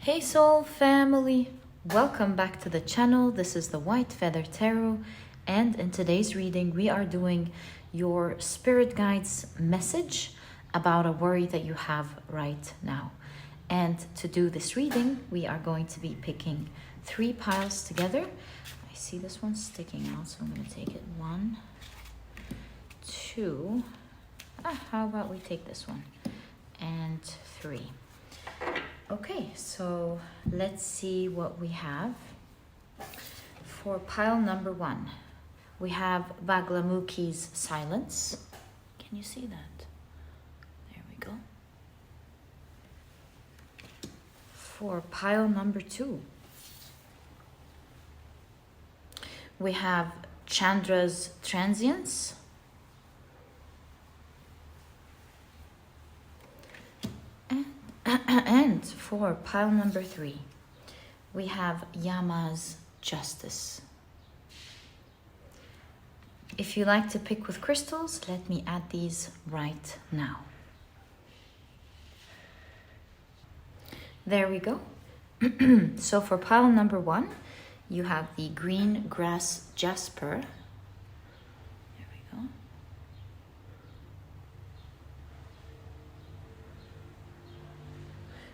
Hey soul family, welcome back to the channel. This is the White Feather Tarot, and in today's reading we are doing your spirit guides message about a worry that you have right now. And to do this reading we are going to be picking 3 piles together. I see this one sticking out, so I'm going to take it 1, 2, how about we take this one, and 3. Okay, so let's see what we have. For pile number 1, we have Bagalamukhi's Silence. Can you see that? There we go. For pile number 2, we have Chandra's Transience. And for pile number 3, we have Yama's Justice. If you like to pick with crystals, let me add these right now. There we go. So for pile number 1, you have the green grass Jasper. There we go.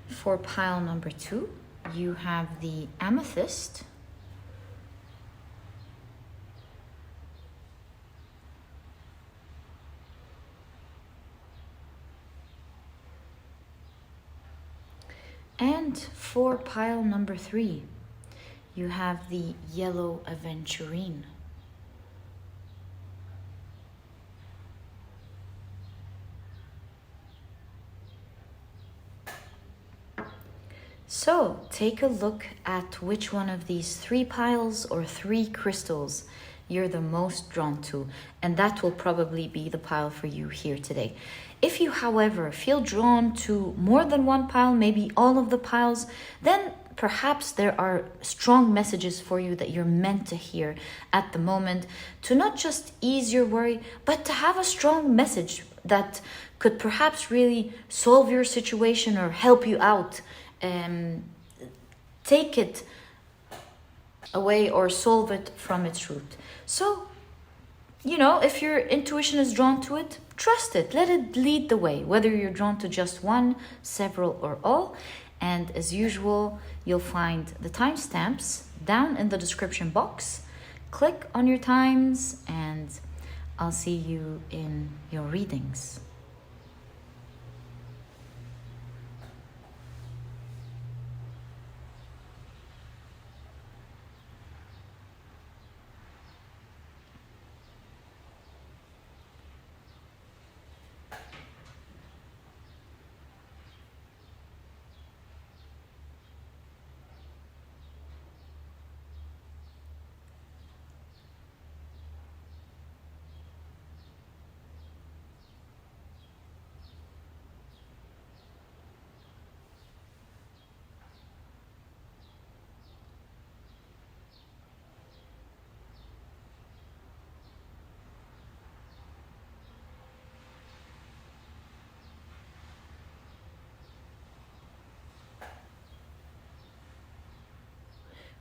For pile number 2, you have the Amethyst. And for pile number 3, you have the yellow Aventurine. So take a look at which one of these 3 piles or 3 crystals you're the most drawn to, and that will probably be the pile for you here today. If you, however, feel drawn to more than one pile, maybe all of the piles, then perhaps there are strong messages for you that you're meant to hear at the moment to not just ease your worry, but to have a strong message that could perhaps really solve your situation or help you out. Take it away or solve it from its root. So, you know, if your intuition is drawn to it, trust it. Let it lead the way, whether you're drawn to just one, several, or all. And as usual, you'll find the timestamps down in the description box. Click on your times and I'll see you in your readings.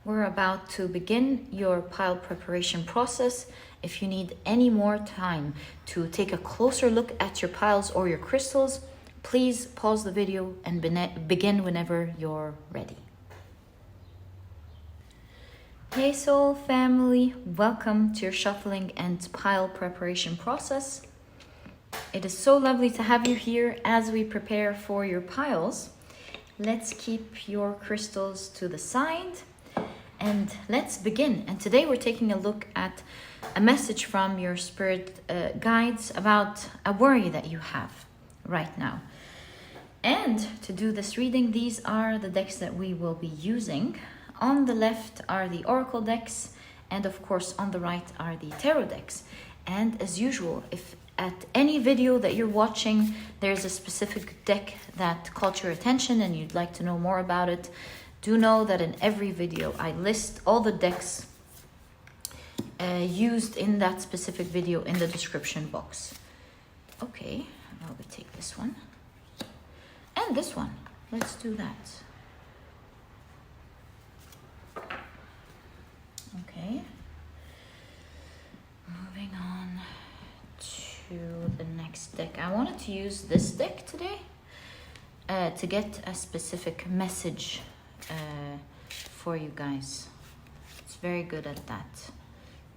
We're about to begin your pile preparation process. If you need any more time to take a closer look at your piles or your crystals, please pause the video and begin whenever you're ready. Hey soul family, welcome to your shuffling and pile preparation process. It is so lovely to have you here as we prepare for your piles. Let's keep your crystals to the side. And let's begin. And today we're taking a look at a message from your spirit guides about a worry that you have right now. And to do this reading, these are the decks that we will be using. On the left are the oracle decks, and of course on the right are the tarot decks. And as usual, if at any video that you're watching there's a specific deck that caught your attention and you'd like to know more about it, do know that in every video I list all the decks used in that specific video in the description box. Okay, now we take this one and this one. Let's do that. deck. I wanted to use this deck today to get a specific message for you guys. It's very good at that,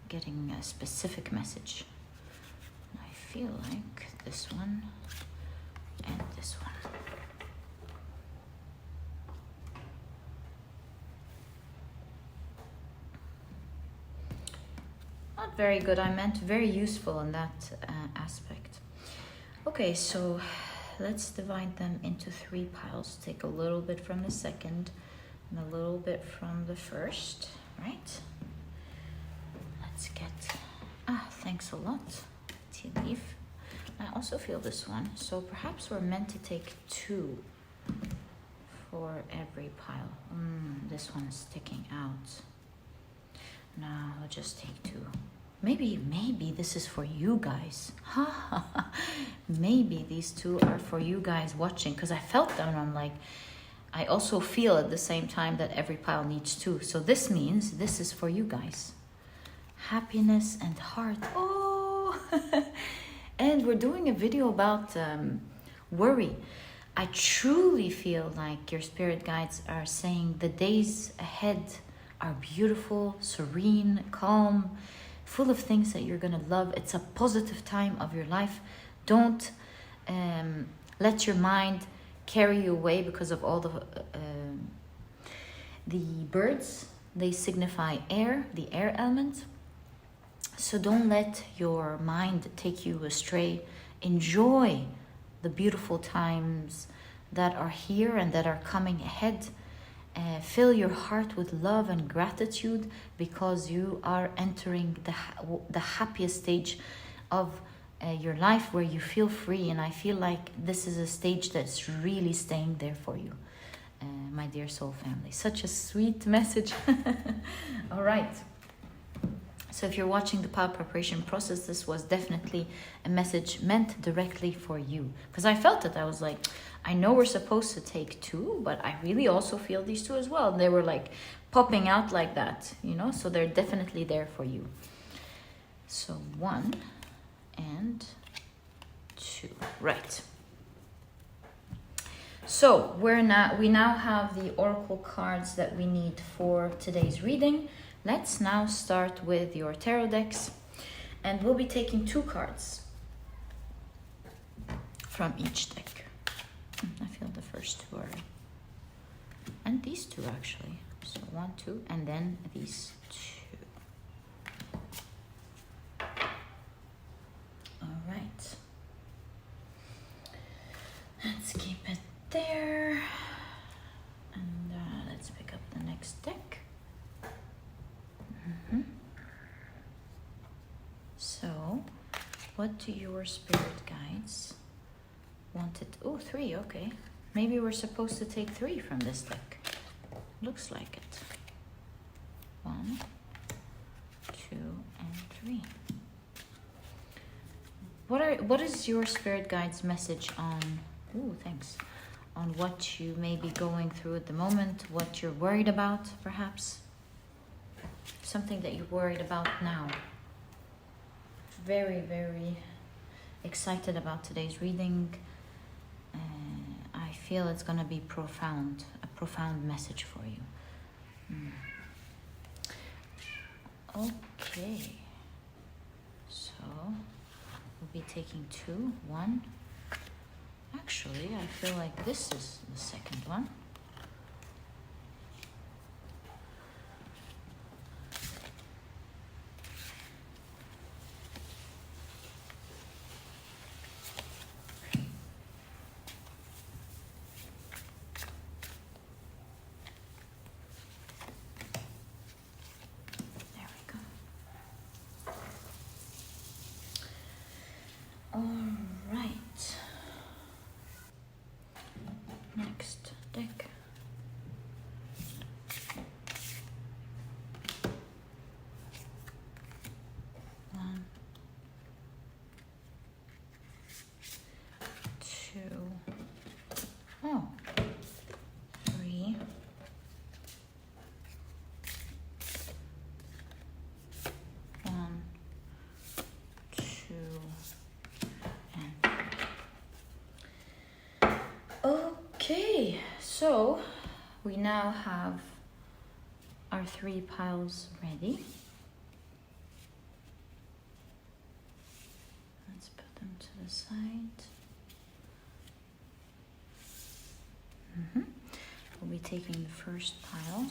getting a specific message. I feel like this one and this one. Not very good, I meant very useful in that aspect. Okay, so let's divide them into 3 piles. Take a little bit from the second and a little bit from the first, right? Let's get, thanks a lot, tea leaf. I also feel this one, so perhaps we're meant to take 2 for every pile. This one is sticking out. No, I'll just take 2. Maybe this is for you guys. Maybe these 2 are for you guys watching, because I felt them and I'm like, I also feel at the same time that every pile needs 2. So this means this is for you guys. Happiness and heart. Oh, and we're doing a video about worry. I truly feel like your spirit guides are saying the days ahead are beautiful, serene, calm, full of things that you're gonna love. It's a positive time of your life. Don't let your mind carry you away because of all the birds. They signify air, the air element. So don't let your mind take you astray. Enjoy the beautiful times that are here and that are coming ahead. Fill your heart with love and gratitude, because you are entering the happiest stage of your life, where you feel free. And I feel like this is a stage that's really staying there for you, my dear soul family. Such a sweet message. All right. So if you're watching the pile preparation process, this was definitely a message meant directly for you. Because I felt it. I was like, I know we're supposed to take 2, but I really also feel these 2 as well. And they were like popping out like that, you know? So they're definitely there for you. So 1 and 2. Right. So we now have the oracle cards that we need for today's reading. Let's now start with your tarot decks, and we'll be taking 2 cards from each deck. I feel the first 2 are, and these 2 actually. So 1, 2, and then these 2. All right. Let's keep it there, and let's pick up the next deck. So, what do your spirit guides want it? Oh, 3, okay. Maybe we're supposed to take 3 from this deck. Looks like it. 1, 2, and 3. What is your spirit guide's message on? Ooh, thanks. On what you may be going through at the moment, what you're worried about, perhaps. Something that you're worried about now. Very, very excited about today's reading. I feel it's going to be profound, a profound message for you. Okay. So, we'll be taking 2. 1. Actually, I feel like this is the second one. Next deck. Okay, so we now have our 3 piles ready. Let's put them to the side. We'll be taking the first pile.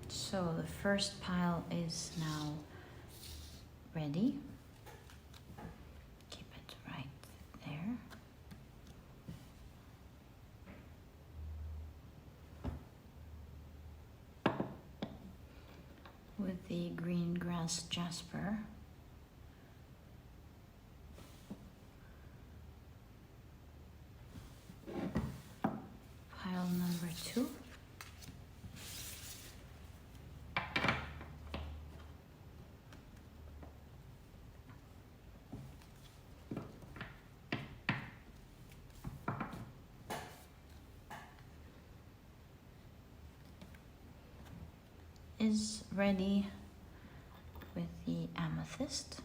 So the first pile is now ready. Keep it right there. With the green grass Jasper. Pile number 2. Is ready with the Amethyst.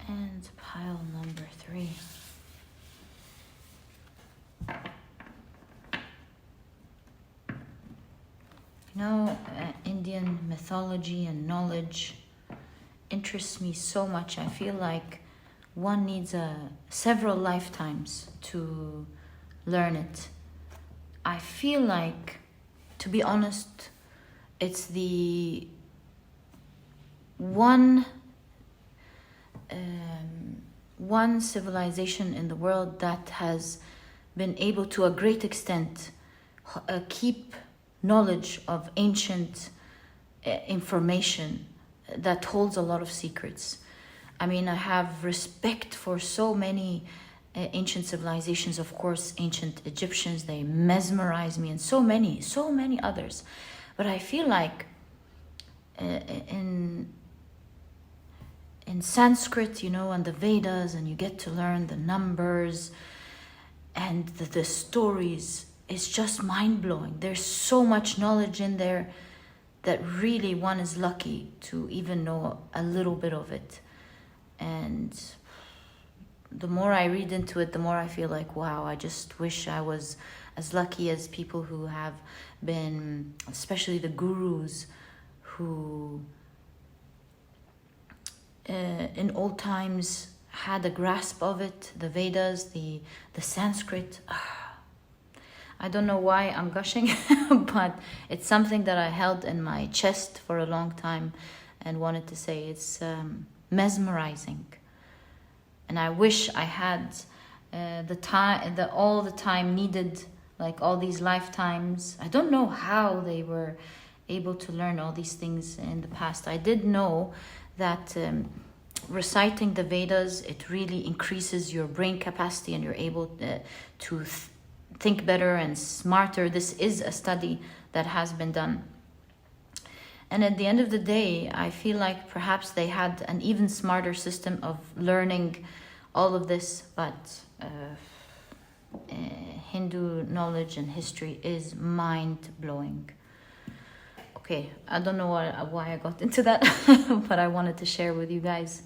And pile number 3. You know, Indian mythology and knowledge interests me so much. I feel like one needs several lifetimes to learn it. I feel like, to be honest, it's the one civilization in the world that has been able to a great extent keep knowledge of ancient information that holds a lot of secrets. I mean, I have respect for so many ancient civilizations, of course, ancient Egyptians, they mesmerize me, and so many others. But I feel like in Sanskrit, you know, and the Vedas, and you get to learn the numbers and the stories, it's just mind-blowing. There's so much knowledge in there that really one is lucky to even know a little bit of it. And the more I read into it, the more I feel like, wow, I just wish I was as lucky as people who have been, especially the gurus who in old times had a grasp of it, the Vedas, the Sanskrit. I don't know why I'm gushing, but it's something that I held in my chest for a long time and wanted to say. It's mesmerizing. And I wish I had all the time needed, like all these lifetimes. I don't know how they were able to learn all these things in the past. I did know that reciting the Vedas, it really increases your brain capacity and you're able to think better and smarter. This is a study that has been done. And at the end of the day, I feel like perhaps they had an even smarter system of learning all of this, but Hindu knowledge and history is mind-blowing. Okay, I don't know why I got into that, but I wanted to share with you guys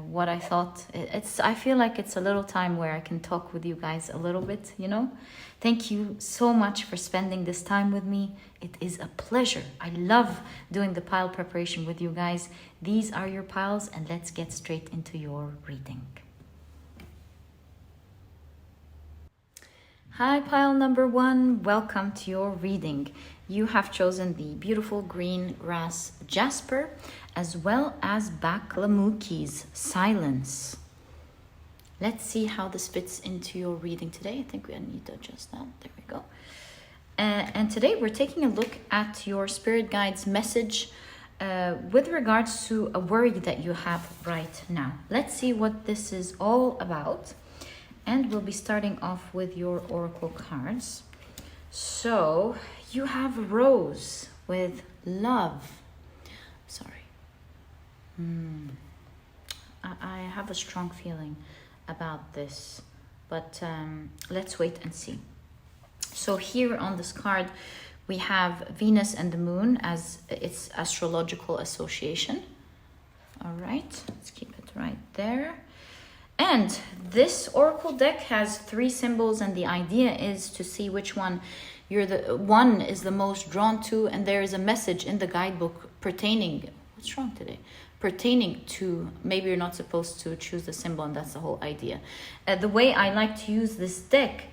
what I thought. I feel like it's a little time where I can talk with you guys a little bit, you know? Thank you so much for spending this time with me. It is a pleasure. I love doing the pile preparation with you guys. These are your piles, and let's get straight into your reading. Hi, pile number 1. Welcome to your reading. You have chosen the beautiful green grass Jasper, as well as Bagalamukhi's Silence. Let's see how this fits into your reading today. I think we need to adjust that. There we go. And today we're taking a look at your spirit guide's message with regards to a worry that you have right now. Let's see what this is all about. And we'll be starting off with your oracle cards. So you have a rose with love. Sorry. I have a strong feeling about this, but let's wait and see. So here on this card, We have Venus and the Moon as its astrological association. All right, let's keep it right there. And this oracle deck has 3 symbols, and the idea is to see which one one is the most drawn to, and there is a message in the guidebook pertaining, what's wrong today? Pertaining to, maybe you're not supposed to choose the symbol, and that's the whole idea. The way I like to use this deck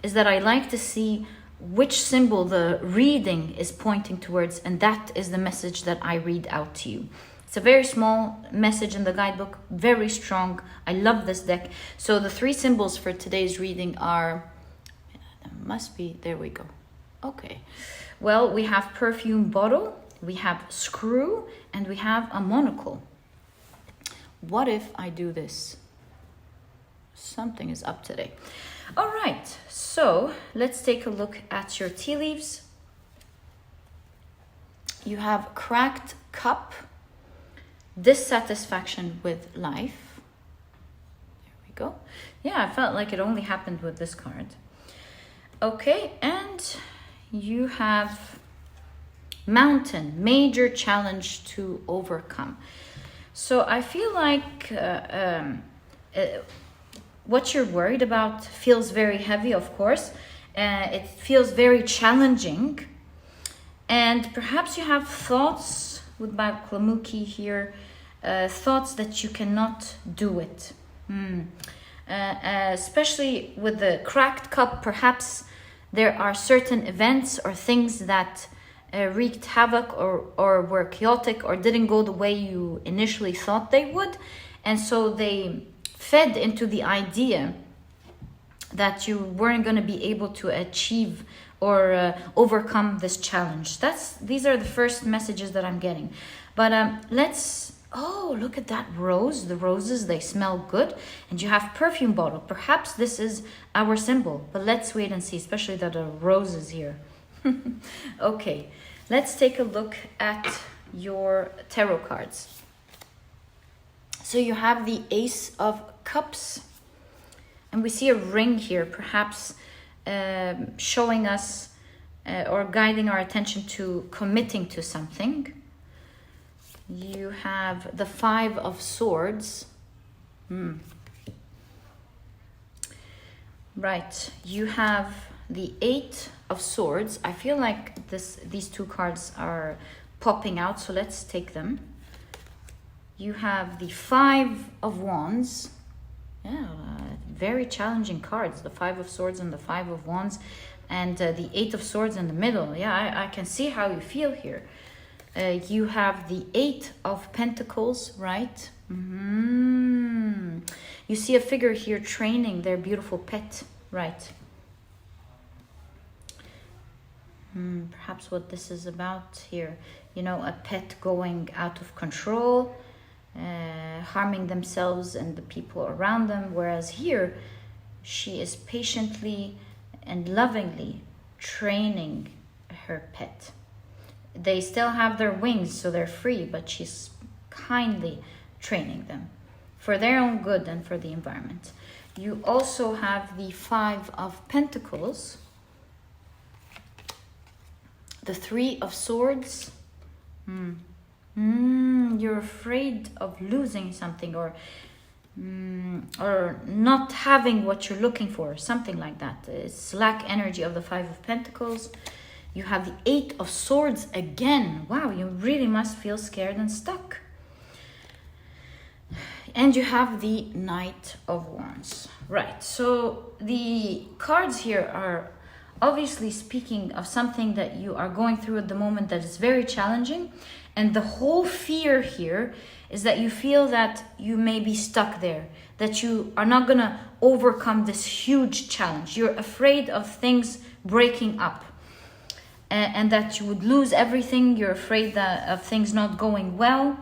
is that I like to see which symbol the reading is pointing towards, and that is the message that I read out to you. It's a very small message in the guidebook, very strong. I love this deck. So the 3 symbols for today's reading are, must be, there we go. Okay. Well, we have perfume bottle, we have screw, and we have a monocle. What if I do this? Something is up today. All right, so let's take a look at your tea leaves. You have cracked cup, dissatisfaction with life. There we go. Yeah, I felt like it only happened with this card. Okay, and you have mountain, major challenge to overcome. So I feel like what you're worried about feels very heavy, of course. It feels very challenging. And perhaps you have thoughts with Bagalamukhi here, thoughts that you cannot do it. Especially with the cracked cup, perhaps there are certain events or things that wreaked havoc or were chaotic or didn't go the way you initially thought they would. And so they fed into the idea that you weren't going to be able to achieve or overcome this challenge. These are the first messages that I'm getting. But oh, look at that rose. The roses, they smell good. And you have perfume bottle. Perhaps this is our symbol, but let's wait and see, especially that the rose is here. Okay, let's take a look at your tarot cards. So you have the Ace of Cups, and we see a ring here, perhaps showing us or guiding our attention to committing to something. You have the 5 of Swords. Right, you have the 8 of Swords. I feel like these 2 cards are popping out, so let's take them. You have the 5 of Wands. Yeah, very challenging cards. The 5 of Swords and the 5 of Wands, and the 8 of Swords in the middle. Yeah, I can see how you feel here. You have the 8 of Pentacles, right? You see a figure here training their beautiful pet, right? Perhaps what this is about here. You know, a pet going out of control, harming themselves and the people around them. Whereas here, she is patiently and lovingly training her pet. They still have their wings, so they're free, but she's kindly training them for their own good and for the environment. You also have the 5 of Pentacles, the 3 of Swords. You're afraid of losing something or not having what you're looking for, something like that. It's lack energy of the 5 of Pentacles. You have the 8 of Swords again. Wow, you really must feel scared and stuck. And you have the Knight of Wands. Right, so the cards here are obviously speaking of something that you are going through at the moment that is very challenging. And the whole fear here is that you feel that you may be stuck there, that you are not going to overcome this huge challenge. You're afraid of things breaking up. And that you would lose everything. You're afraid of things not going well.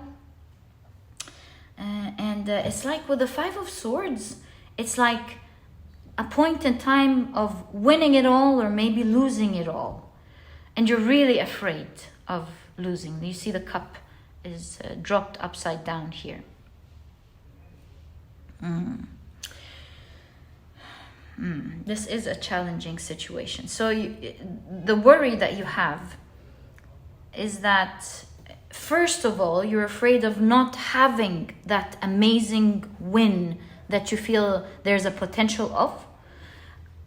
And it's like with the 5 of Swords, it's like a point in time of winning it all or maybe losing it all. And you're really afraid of losing. You see the cup is dropped upside down here. This is a challenging situation. So the worry that you have is that, first of all, you're afraid of not having that amazing win that you feel there's a potential of.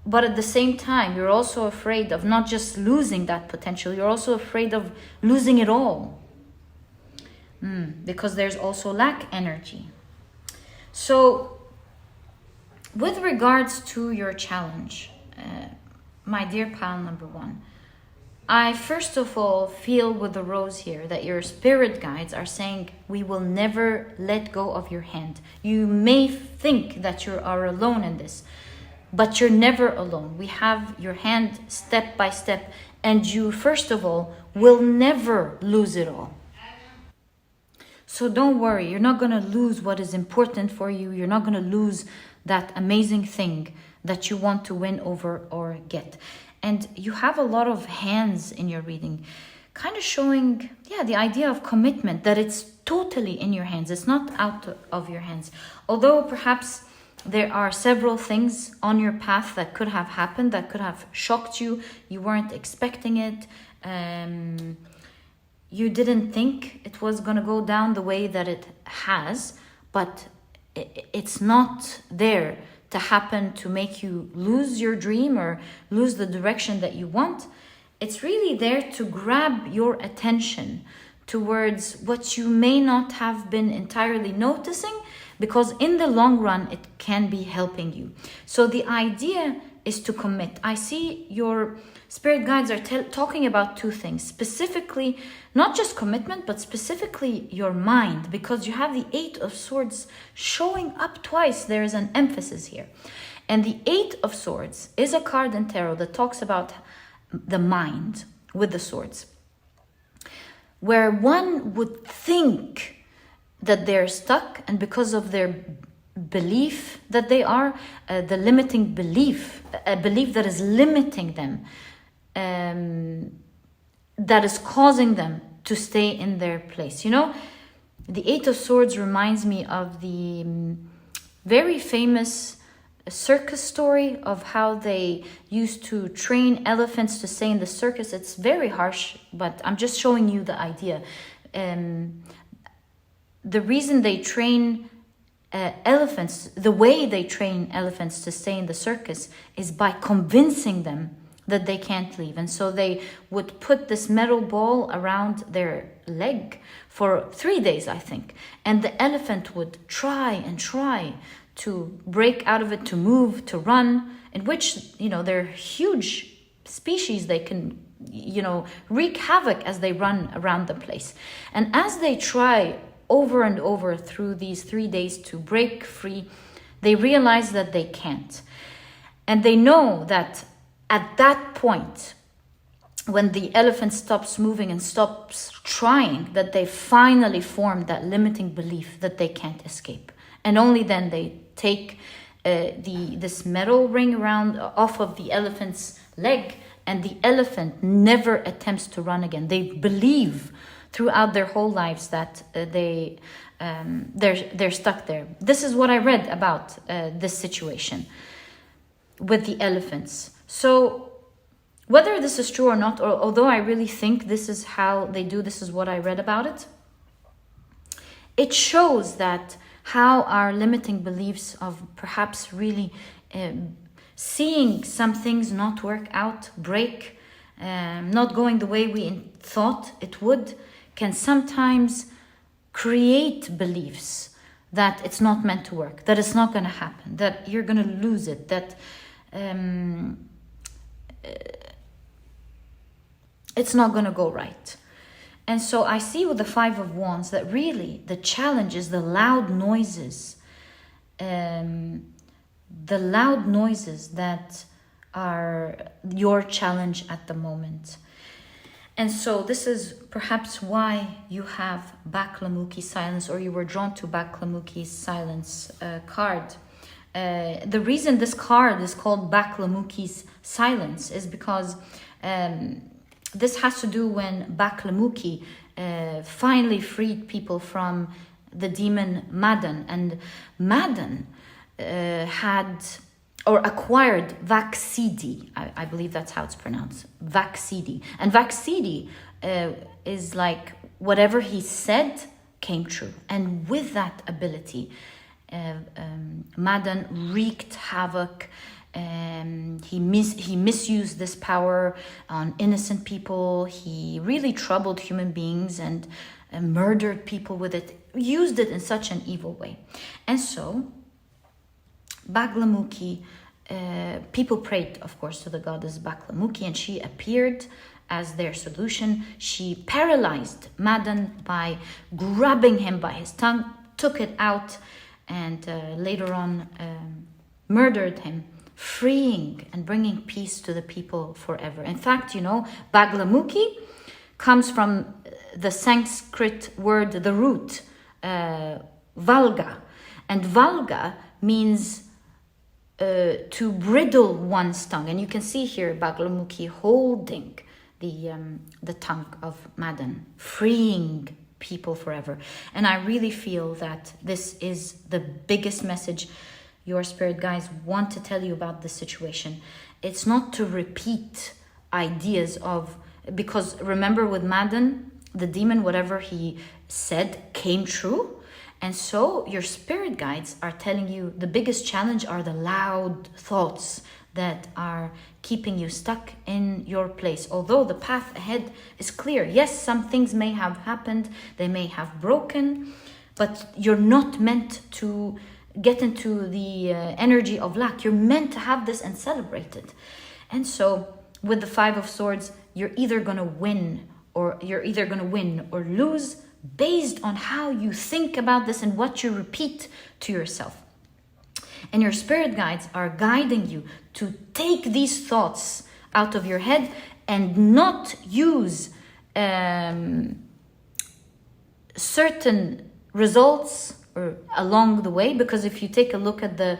But at the same time, you're also afraid of not just losing that potential, you're also afraid of losing it all. Because there's also lack energy. So, with regards to your challenge, my dear pile number one, I first of all feel with the rose here that your spirit guides are saying we will never let go of your hand. You may think that you are alone in this, but you're never alone. We have your hand step by step, and you, first of all, will never lose it all. So don't worry, you're not going to lose what is important for you. You're not going to lose that amazing thing that you want to win over or get. And you have a lot of hands in your reading, kind of showing, the idea of commitment, that it's totally in your hands. It's not out of your hands. Although perhaps there are several things on your path that could have happened, that could have shocked you. You weren't expecting it. You didn't think it was going to go down the way that it has, but it's not there to happen to make you lose your dream or lose the direction that you want. It's really there to grab your attention towards what you may not have been entirely noticing, because in the long run, it can be helping you. So the idea is to commit. I see your spirit guides are talking about two things, specifically, not just commitment, but specifically your mind, because you have the Eight of Swords showing up twice. There is an emphasis here. And the Eight of Swords is a card in tarot that talks about the mind with the swords, where one would think that they're stuck, and because of their belief that they are, the limiting belief, a belief that is limiting them, that is causing them to stay in their place. You know, the Eight of Swords reminds me of the very famous circus story of how they used to train elephants to stay in the circus. It's very harsh, but I'm just showing you the idea. The reason they train elephants, the way they train elephants to stay in the circus, is by convincing them that they can't leave. And so they would put this metal ball around their leg for 3 days, I think. And the elephant would try and try to break out of it, to move, to run, in which, you know, they're huge species. They can, you know, wreak havoc as they run around the place. And as they try over and over through these 3 days to break free, they realize that they can't. And they know that at that point, when the elephant stops moving and stops trying, that they finally formed that limiting belief that they can't escape. And only then they take this metal ring around off of the elephant's leg, and the elephant never attempts to run again. They believe throughout their whole lives that they're stuck there. This is what I read about this situation with the elephants. So whether this is true or not, or although I really think this is how they do, this is what I read about it, it shows that how our limiting beliefs of perhaps really seeing some things not work out, break, not going the way we thought it would, can sometimes create beliefs that it's not meant to work, that it's not going to happen, that you're going to lose it, that it's not going to go right. And so I see with the Five of Wands that really the challenge is the loud noises, that are your challenge at the moment. And so this is perhaps why you have Bagalamukhi silence, or you were drawn to Bagalamukhi's silence card. The reason this card is called Bagalamukhi's silence is because this has to do when Bagalamukhi finally freed people from the demon Madan. And Madan had or acquired Vaxidi. I believe that's how it's pronounced, Vaxidi. And Vaxidi is like whatever he said came true. And with that ability, Madan wreaked havoc. He misused this power on innocent people. He really troubled human beings and murdered people with it, used it in such an evil way. And so Bagalamukhi, people prayed, of course, to the goddess Bagalamukhi, and she appeared as their solution. She paralyzed Madan by grabbing him by his tongue, took it out, and later on murdered him, freeing and bringing peace to the people forever. In fact, Bagalamukhi comes from the Sanskrit word, the root, valga. And valga means to bridle one's tongue. And you can see here Bagalamukhi holding the tongue of Madan, freeing people forever. And I really feel that this is the biggest message your spirit guides want to tell you about this situation. It's not to repeat ideas of, because remember with Madan, the demon, whatever he said came true. And so your spirit guides are telling you the biggest challenge are the loud thoughts that are keeping you stuck in your place. Although the path ahead is clear. Yes, some things may have happened, they may have broken, but you're not meant to get into the energy of lack. You're meant to have this and celebrate it. And so with the Five of Swords, you're either going to win or lose based on how you think about this and what you repeat to yourself. And your spirit guides are guiding you to take these thoughts out of your head and not use certain results or along the way, because if you take a look at the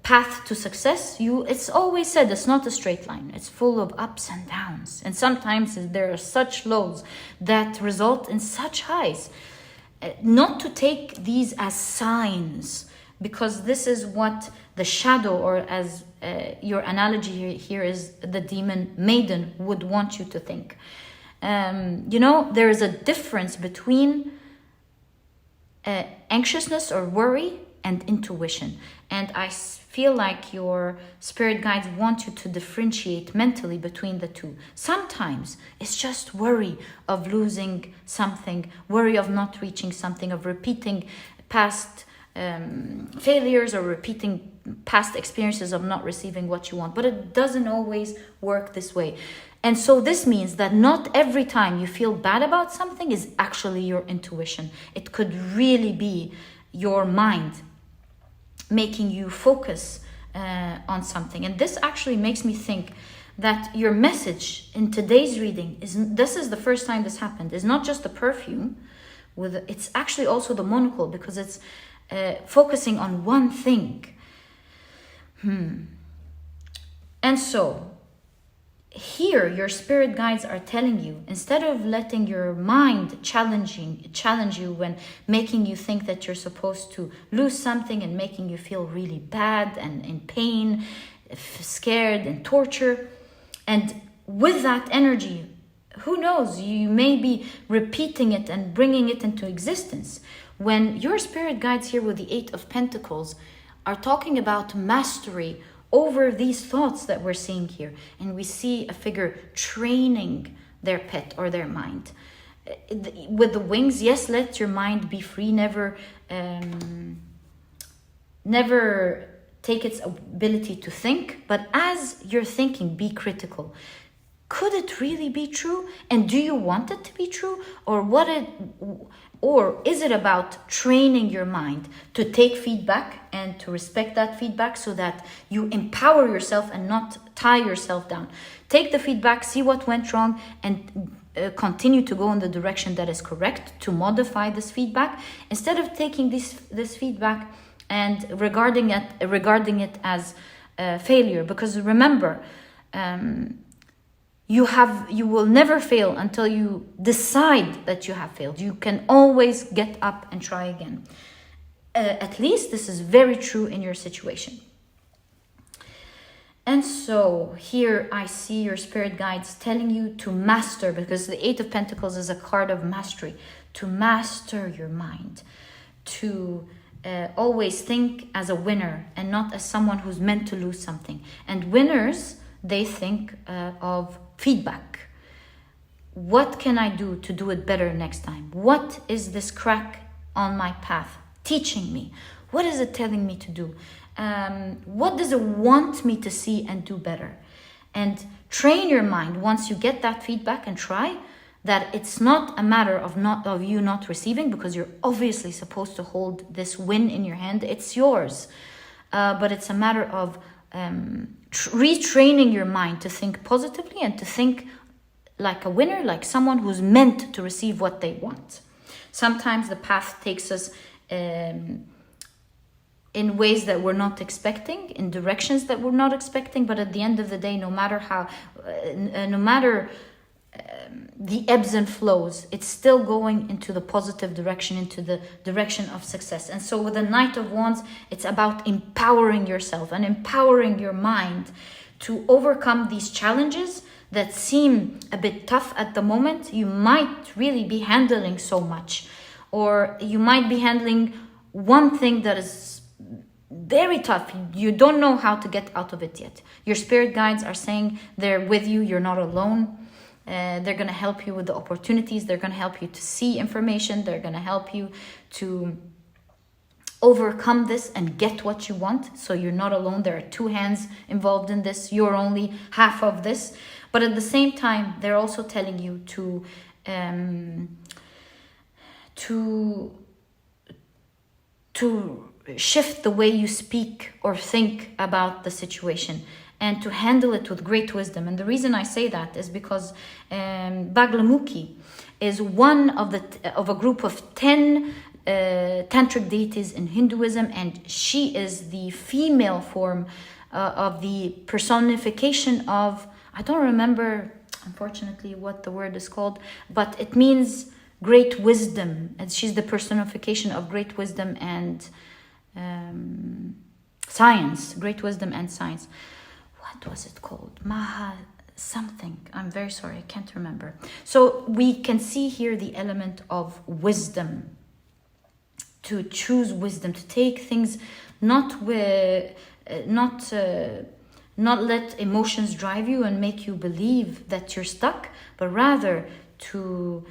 path to success, it's always said it's not a straight line. It's full of ups and downs, and sometimes there are such lows that result in such highs. Not to take these as signs, because this is what the shadow, or as your analogy here is the demon maiden, would want you to think. There is a difference between anxiousness or worry and intuition. And I feel like your spirit guides want you to differentiate mentally between the two. Sometimes it's just worry of losing something, worry of not reaching something, of repeating past failures or repeating past experiences of not receiving what you want. But it doesn't always work this way. And so this means that not every time you feel bad about something is actually your intuition. It could really be your mind making you focus on something. And this actually makes me think that your message in today's reading this is the first time this happened, is not just the perfume, it's actually also the monocle, because it's focusing on one thing. And so here your spirit guides are telling you, instead of letting your mind challenge you when making you think that you're supposed to lose something and making you feel really bad and in pain, scared and torture, and with that energy, who knows, you may be repeating it and bringing it into existence. When your spirit guides here with the Eight of Pentacles are talking about mastery over these thoughts that we're seeing here, and we see a figure training their pet or their mind with the wings. Yes, let your mind be free, never take its ability to think, but as you're thinking, be critical. Could it really be true? And do you want it to be true? Or is it about training your mind to take feedback and to respect that feedback so that you empower yourself and not tie yourself down? Take the feedback, see what went wrong, and continue to go in the direction that is correct to modify this feedback, instead of taking this feedback and regarding it as failure. Because remember, you will never fail until you decide that you have failed. You can always get up and try again. At least this is very true in your situation. And so here I see your spirit guides telling you to master, because the Eight of Pentacles is a card of mastery, to master your mind, to always think as a winner and not as someone who's meant to lose something. And winners, they think of feedback. What can I do to do it better next time? What is this crack on my path teaching me? What is it telling me to do? What does it want me to see and do better? And train your mind once you get that feedback, and try that it's not a matter of you not receiving, because you're obviously supposed to hold this win in your hand. It's yours. But it's a matter of retraining your mind to think positively and to think like a winner, like someone who's meant to receive what they want. Sometimes the path takes us in ways that we're not expecting, in directions that we're not expecting, but at the end of the day, no matter the ebbs and flows, it's still going into the positive direction, into the direction of success. And so with the Knight of Wands, it's about empowering yourself and empowering your mind to overcome these challenges that seem a bit tough at the moment. You might really be handling so much, or you might be handling one thing that is very tough. You don't know how to get out of it yet. Your spirit guides are saying they're with you. You're not alone. They're going to help you with the opportunities. They're going to help you to see information. They're going to help you to overcome this and get what you want. So you're not alone. There are two hands involved in this. You're only half of this. But at the same time, they're also telling you to shift the way you speak or think about the situation, and to handle it with great wisdom. And the reason I say that is because Bagalamukhi is one of a group of 10 tantric deities in Hinduism, and she is the female form of the personification of, I don't remember unfortunately what the word is called, but it means great wisdom, and she's the personification of great wisdom and science, great wisdom and science. What was it called? Maha something. I'm very sorry, I can't remember. So we can see here the element of wisdom, to choose wisdom, to take things not let emotions drive you and make you believe that you're stuck, but rather to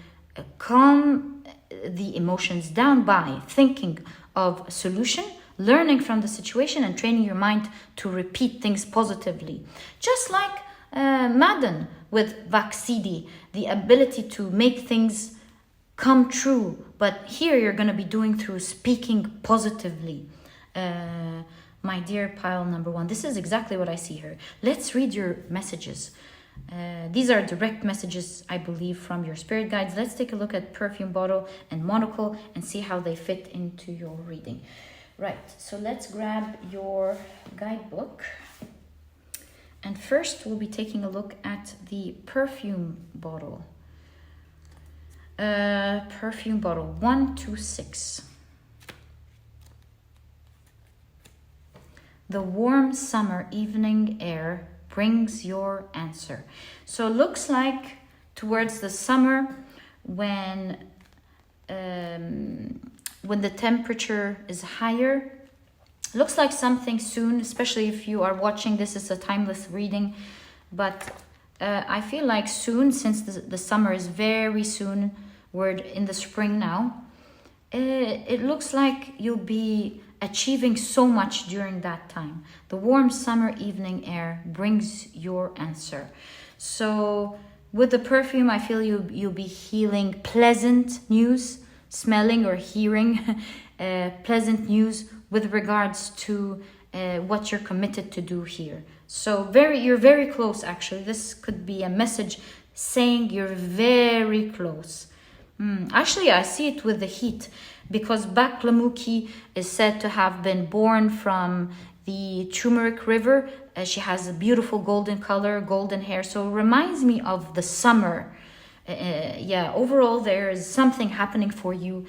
calm the emotions down by thinking of a solution, learning from the situation, and training your mind to repeat things positively. Just like Madden with Vaxidi, the ability to make things come true. But here you're going to be doing through speaking positively. My dear pile number one, this is exactly what I see here. Let's read your messages. These are direct messages, I believe, from your spirit guides. Let's take a look at perfume bottle and monocle and see how they fit into your reading. Right, so let's grab your guidebook. And first we'll be taking a look at the perfume bottle. Perfume bottle 126. The warm summer evening air brings your answer. So it looks like towards the summer, when the temperature is higher, looks like something soon, especially if you are watching this as a timeless reading. But I feel like soon, since the summer is very soon, we're in the spring now, it looks like you'll be achieving so much during that time. The warm summer evening air brings your answer. So with the perfume, I feel you'll be healing pleasant news, smelling or hearing pleasant news with regards to what you're committed to do here. So you're very close, actually. This could be a message saying you're very close. Actually, I see it with the heat, because Bagalamukhi is said to have been born from the turmeric river. She has a beautiful golden color, golden hair, so it reminds me of the summer. Overall, there is something happening for you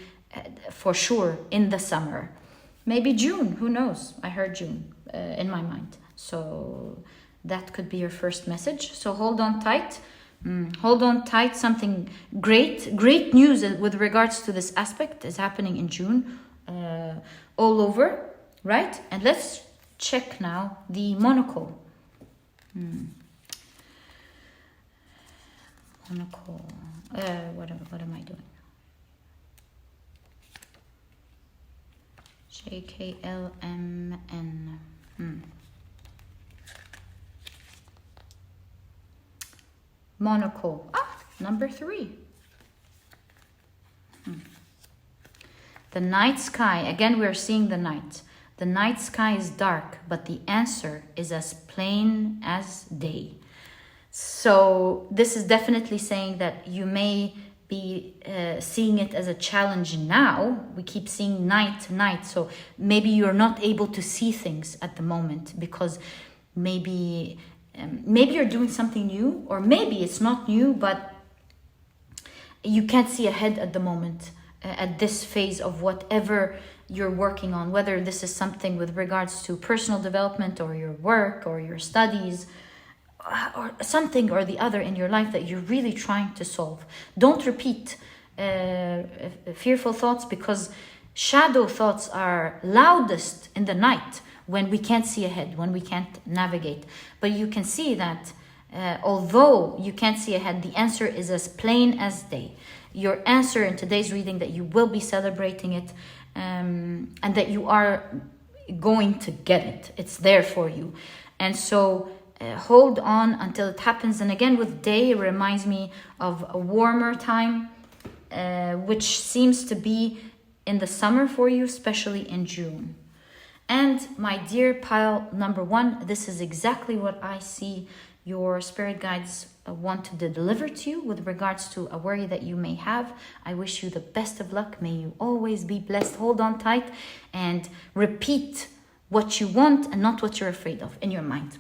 for sure in the summer. Maybe June, who knows? I heard June in my mind. So that could be your first message. So hold on tight. Hold on tight. Something great news with regards to this aspect is happening in June all over, right? And let's check now the monocle. Monocle. What am I doing? JKLMN. Monocle. Number 3. The night sky. Again, we're seeing the night. The night sky is dark, but the answer is as plain as day. So this is definitely saying that you may be seeing it as a challenge now. We keep seeing night. So maybe you're not able to see things at the moment because maybe you're doing something new, or maybe it's not new, but you can't see ahead at the moment, at this phase of whatever you're working on, whether this is something with regards to personal development or your work or your studies, or something or the other in your life that you're really trying to solve. Don't repeat fearful thoughts, because shadow thoughts are loudest in the night when we can't see ahead, when we can't navigate. But you can see that although you can't see ahead, the answer is as plain as day. Your answer in today's reading, that you will be celebrating it, and that you are going to get it. It's there for you. And so hold on until it happens. And again, with day, it reminds me of a warmer time, which seems to be in the summer for you, especially in June. And my dear pile number 1, this is exactly what I see your spirit guides want to deliver to you with regards to a worry that you may have. I wish you the best of luck. May you always be blessed. Hold on tight and repeat what you want and not what you're afraid of in your mind.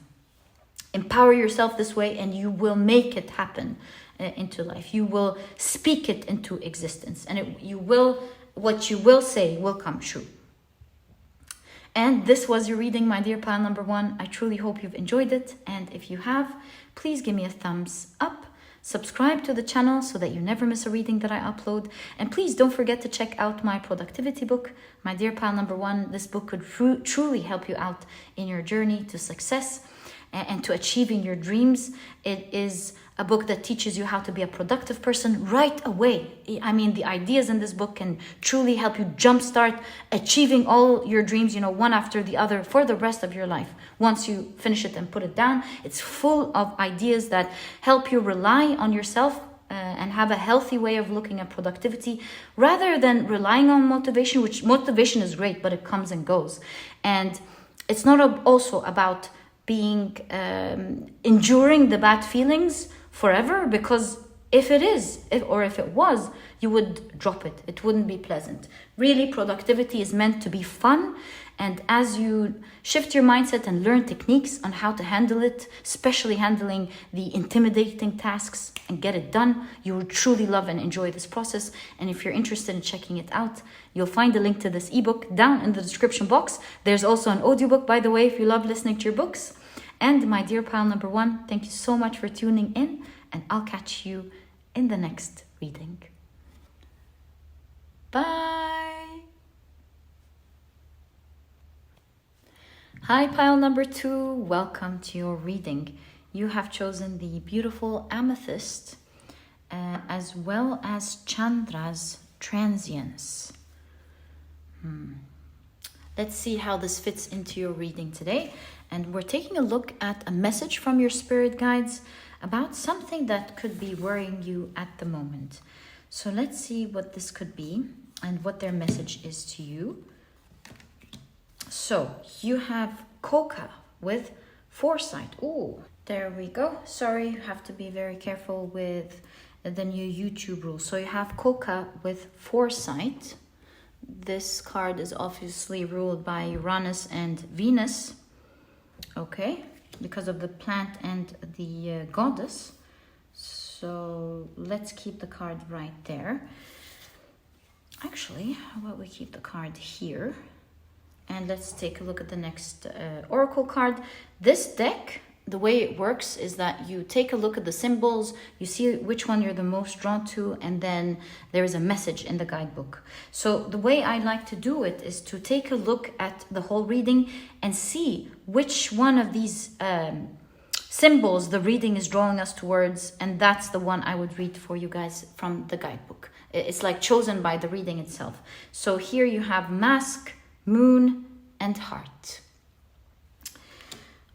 Empower yourself this way, and you will make it happen into life. You will speak it into existence, and what you will say will come true. And this was your reading, my dear pile number 1. I truly hope you've enjoyed it. And if you have, please give me a thumbs up. Subscribe to the channel so that you never miss a reading that I upload. And please don't forget to check out my productivity book, my dear pile number 1. This book could truly help you out in your journey to success and to achieving your dreams. It is a book that teaches you how to be a productive person right away. I mean, the ideas in this book can truly help you jumpstart achieving all your dreams, one after the other for the rest of your life. Once you finish it and put it down, it's full of ideas that help you rely on yourself and have a healthy way of looking at productivity, rather than relying on motivation, which motivation is great, but it comes and goes. And it's not also about being enduring the bad feelings forever, because if it was, you would drop it. It wouldn't be pleasant. Really, productivity is meant to be fun. And as you shift your mindset and learn techniques on how to handle it, especially handling the intimidating tasks and get it done, you will truly love and enjoy this process. And if you're interested in checking it out, you'll find the link to this ebook down in the description box. There's also an audiobook, by the way, if you love listening to your books. And my dear pile number 1, thank you so much for tuning in, and I'll catch you in the next reading. Bye. Hi, pile number 2. Welcome to your reading. You have chosen the beautiful Amethyst as well as Chandra's Transience. Let's see how this fits into your reading today. And we're taking a look at a message from your spirit guides about something that could be worrying you at the moment. So let's see what this could be and what their message is to you. So you have Coca with foresight. Oh, there we go. Sorry, you have to be very careful with the new YouTube rules. So you have Coca with foresight. This card is obviously ruled by Uranus and Venus. Okay, because of the plant and the goddess. So let's keep the card right there. Actually, how about we keep the card here? And let's take a look at the next oracle card. This deck the way it works is that you take a look at the symbols, you see which one you're the most drawn to, and then there is a message in the guidebook. So the way I like to do it is to take a look at the whole reading and see which one of these symbols the reading is drawing us towards, and that's the one I would read for you guys from the guidebook. It's like chosen by the reading itself. So here you have mask, moon, and heart.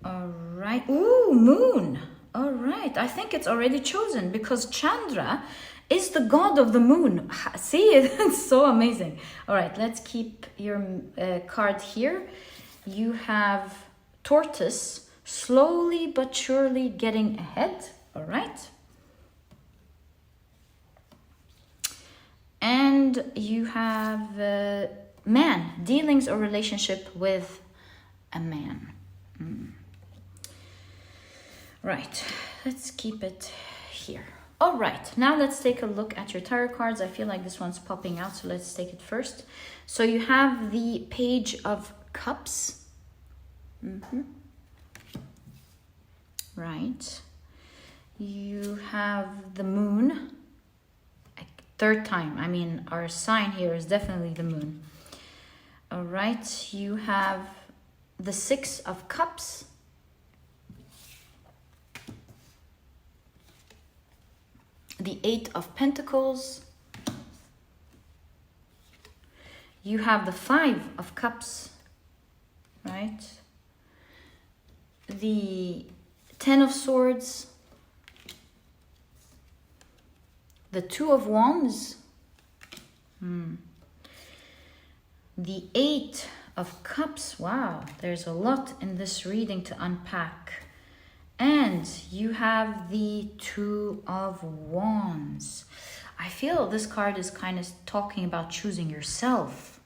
All right. Ooh, moon. All right. I think it's already chosen because Chandra is the god of the moon. See, it's so amazing. All right. Let's keep your card here. You have tortoise, slowly but surely getting ahead. All right. And you have man, dealings or relationship with a man. Right, let's keep it here. All right, now let's take a look at your tarot cards. I feel like this one's popping out, so let's take it first. So you have the Page of Cups. Right. You have the moon. Third time. I mean, our sign here is definitely the moon. All right, you have the Six of Cups. The Eight of Pentacles. You have the Five of Cups, right? The Ten of Swords. The Two of Wands. The Eight of Cups. Wow, there's a lot in this reading to unpack. And you have the Two of Wands. I feel this card is kind of talking about choosing yourself.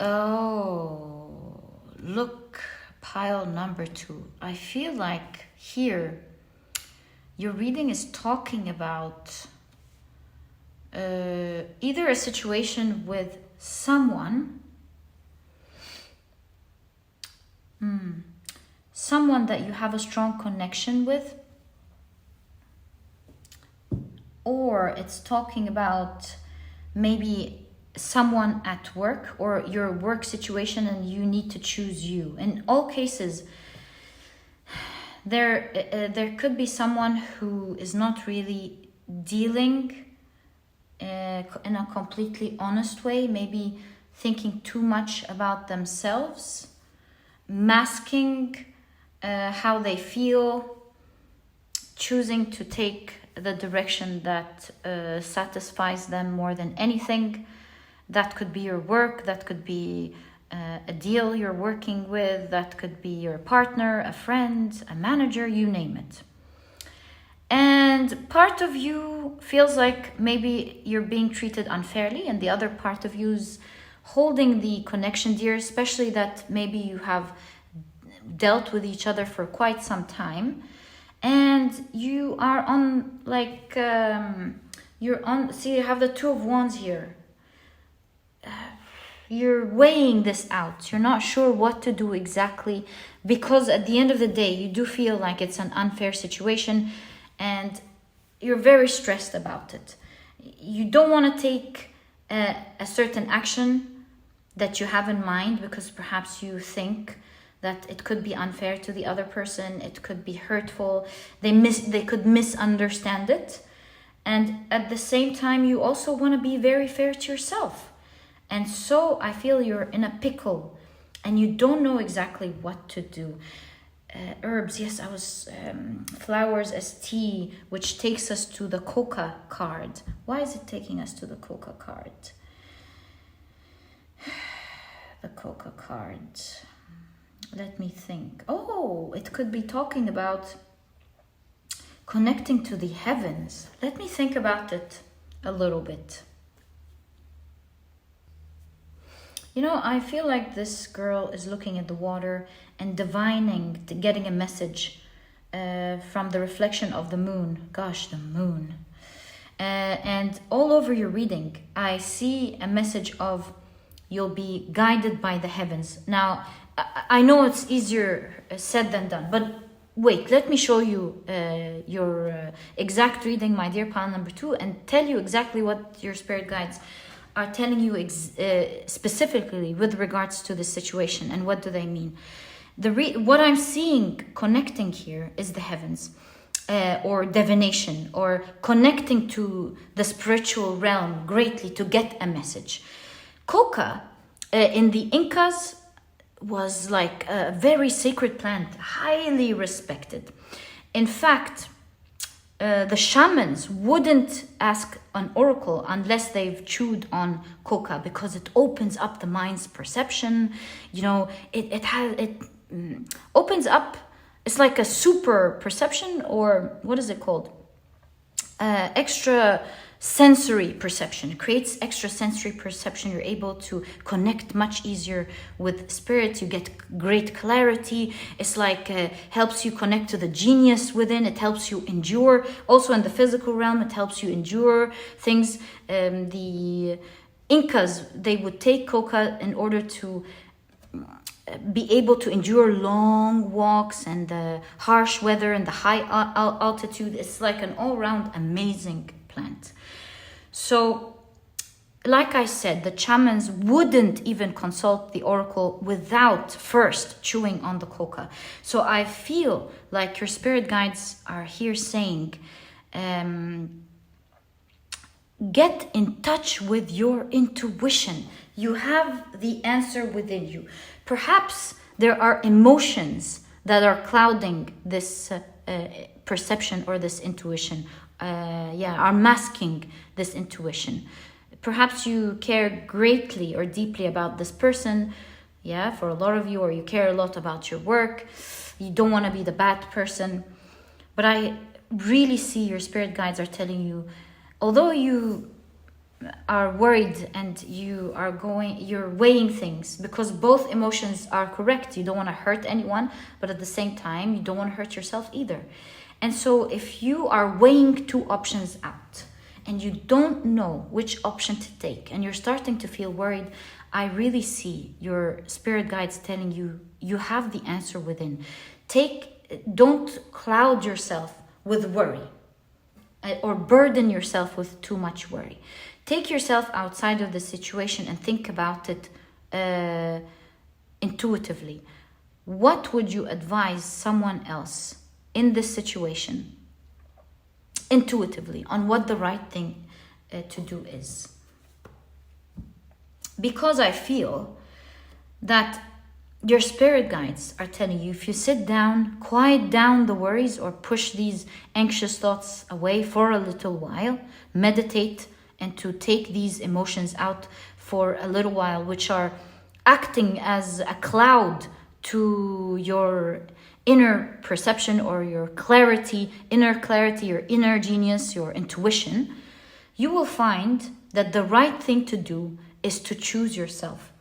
Oh, look, pile number 2. I feel like here your reading is talking about either a situation with someone, someone that you have a strong connection with, or it's talking about maybe someone at work or your work situation and you need to choose you. In all cases, there could be someone who is not really dealing in a completely honest way, maybe thinking too much about themselves, masking how they feel, choosing to take the direction that satisfies them more than anything. That could be your work, that could be a deal you're working with, that could be your partner, a friend, a manager, you name it. And part of you feels like maybe you're being treated unfairly, and the other part of you is holding the connection dear, especially that maybe you have dealt with each other for quite some time, and you are on like see, you have the Two of Wands here. You're weighing this out. You're not sure what to do exactly, because at the end of the day you do feel like it's an unfair situation and you're very stressed about it. You don't want to take a certain action that you have in mind because perhaps you think that it could be unfair to the other person, it could be hurtful, they could misunderstand it. And at the same time, you also want to be very fair to yourself. And so I feel you're in a pickle and you don't know exactly what to do. Herbs, yes, I was flowers as tea, which takes us to the coca card. Why is it taking us to the coca card? The coca card. Let me think. Oh, it could be talking about connecting to the heavens. Let me think about it a little bit. You know, I feel like this girl is looking at the water and divining, getting a message from the reflection of the moon. Gosh, the moon. And all over your reading, I see a message of you'll be guided by the heavens. Now, I know it's easier said than done, but wait, let me show you your exact reading, my dear pile number 2, and tell you exactly what your spirit guides are telling you specifically with regards to this situation and what do they mean. What I'm seeing connecting here is the heavens, or divination, or connecting to the spiritual realm greatly to get a message. Coca in the Incas was like a very sacred plant, highly respected. In fact, the shamans wouldn't ask an oracle unless they've chewed on coca, because it opens up the mind's perception. You know, it opens up. It's like a super perception, or what is it called? Extra sensory perception. It creates extra sensory perception. You're able to connect much easier with spirit. You get great clarity. It's like helps you connect to the genius within. It helps you endure. Also in the physical realm, it helps you endure things. The Incas, they would take coca in order to be able to endure long walks and the harsh weather and the high altitude. It's like an all-round amazing plant. So, like I said, the shamans wouldn't even consult the oracle without first chewing on the coca. So I feel like your spirit guides are here saying, get in touch with your intuition. You have the answer within you. Perhaps there are emotions that are clouding this perception or this intuition. Are masking this intuition. Perhaps you care greatly or deeply about this person, for a lot of you, or you care a lot about your work. You don't want to be the bad person. But I really see your spirit guides are telling you, although you are worried and you're weighing things, because both emotions are correct. You don't want to hurt anyone, but at the same time, you don't want to hurt yourself either. And so if you are weighing two options out and you don't know which option to take and you're starting to feel worried, I really see your spirit guides telling you, you have the answer within. Don't cloud yourself with worry or burden yourself with too much worry. Take yourself outside of the situation and think about it intuitively. What would you advise someone else in this situation intuitively on what the right thing to do is? Because I feel that your spirit guides are telling you, if you sit down, quiet down the worries or push these anxious thoughts away for a little while, meditate, and to take these emotions out for a little while, which are acting as a cloud to your inner perception or your clarity, your inner genius, your intuition, you will find that the right thing to do is to choose yourself.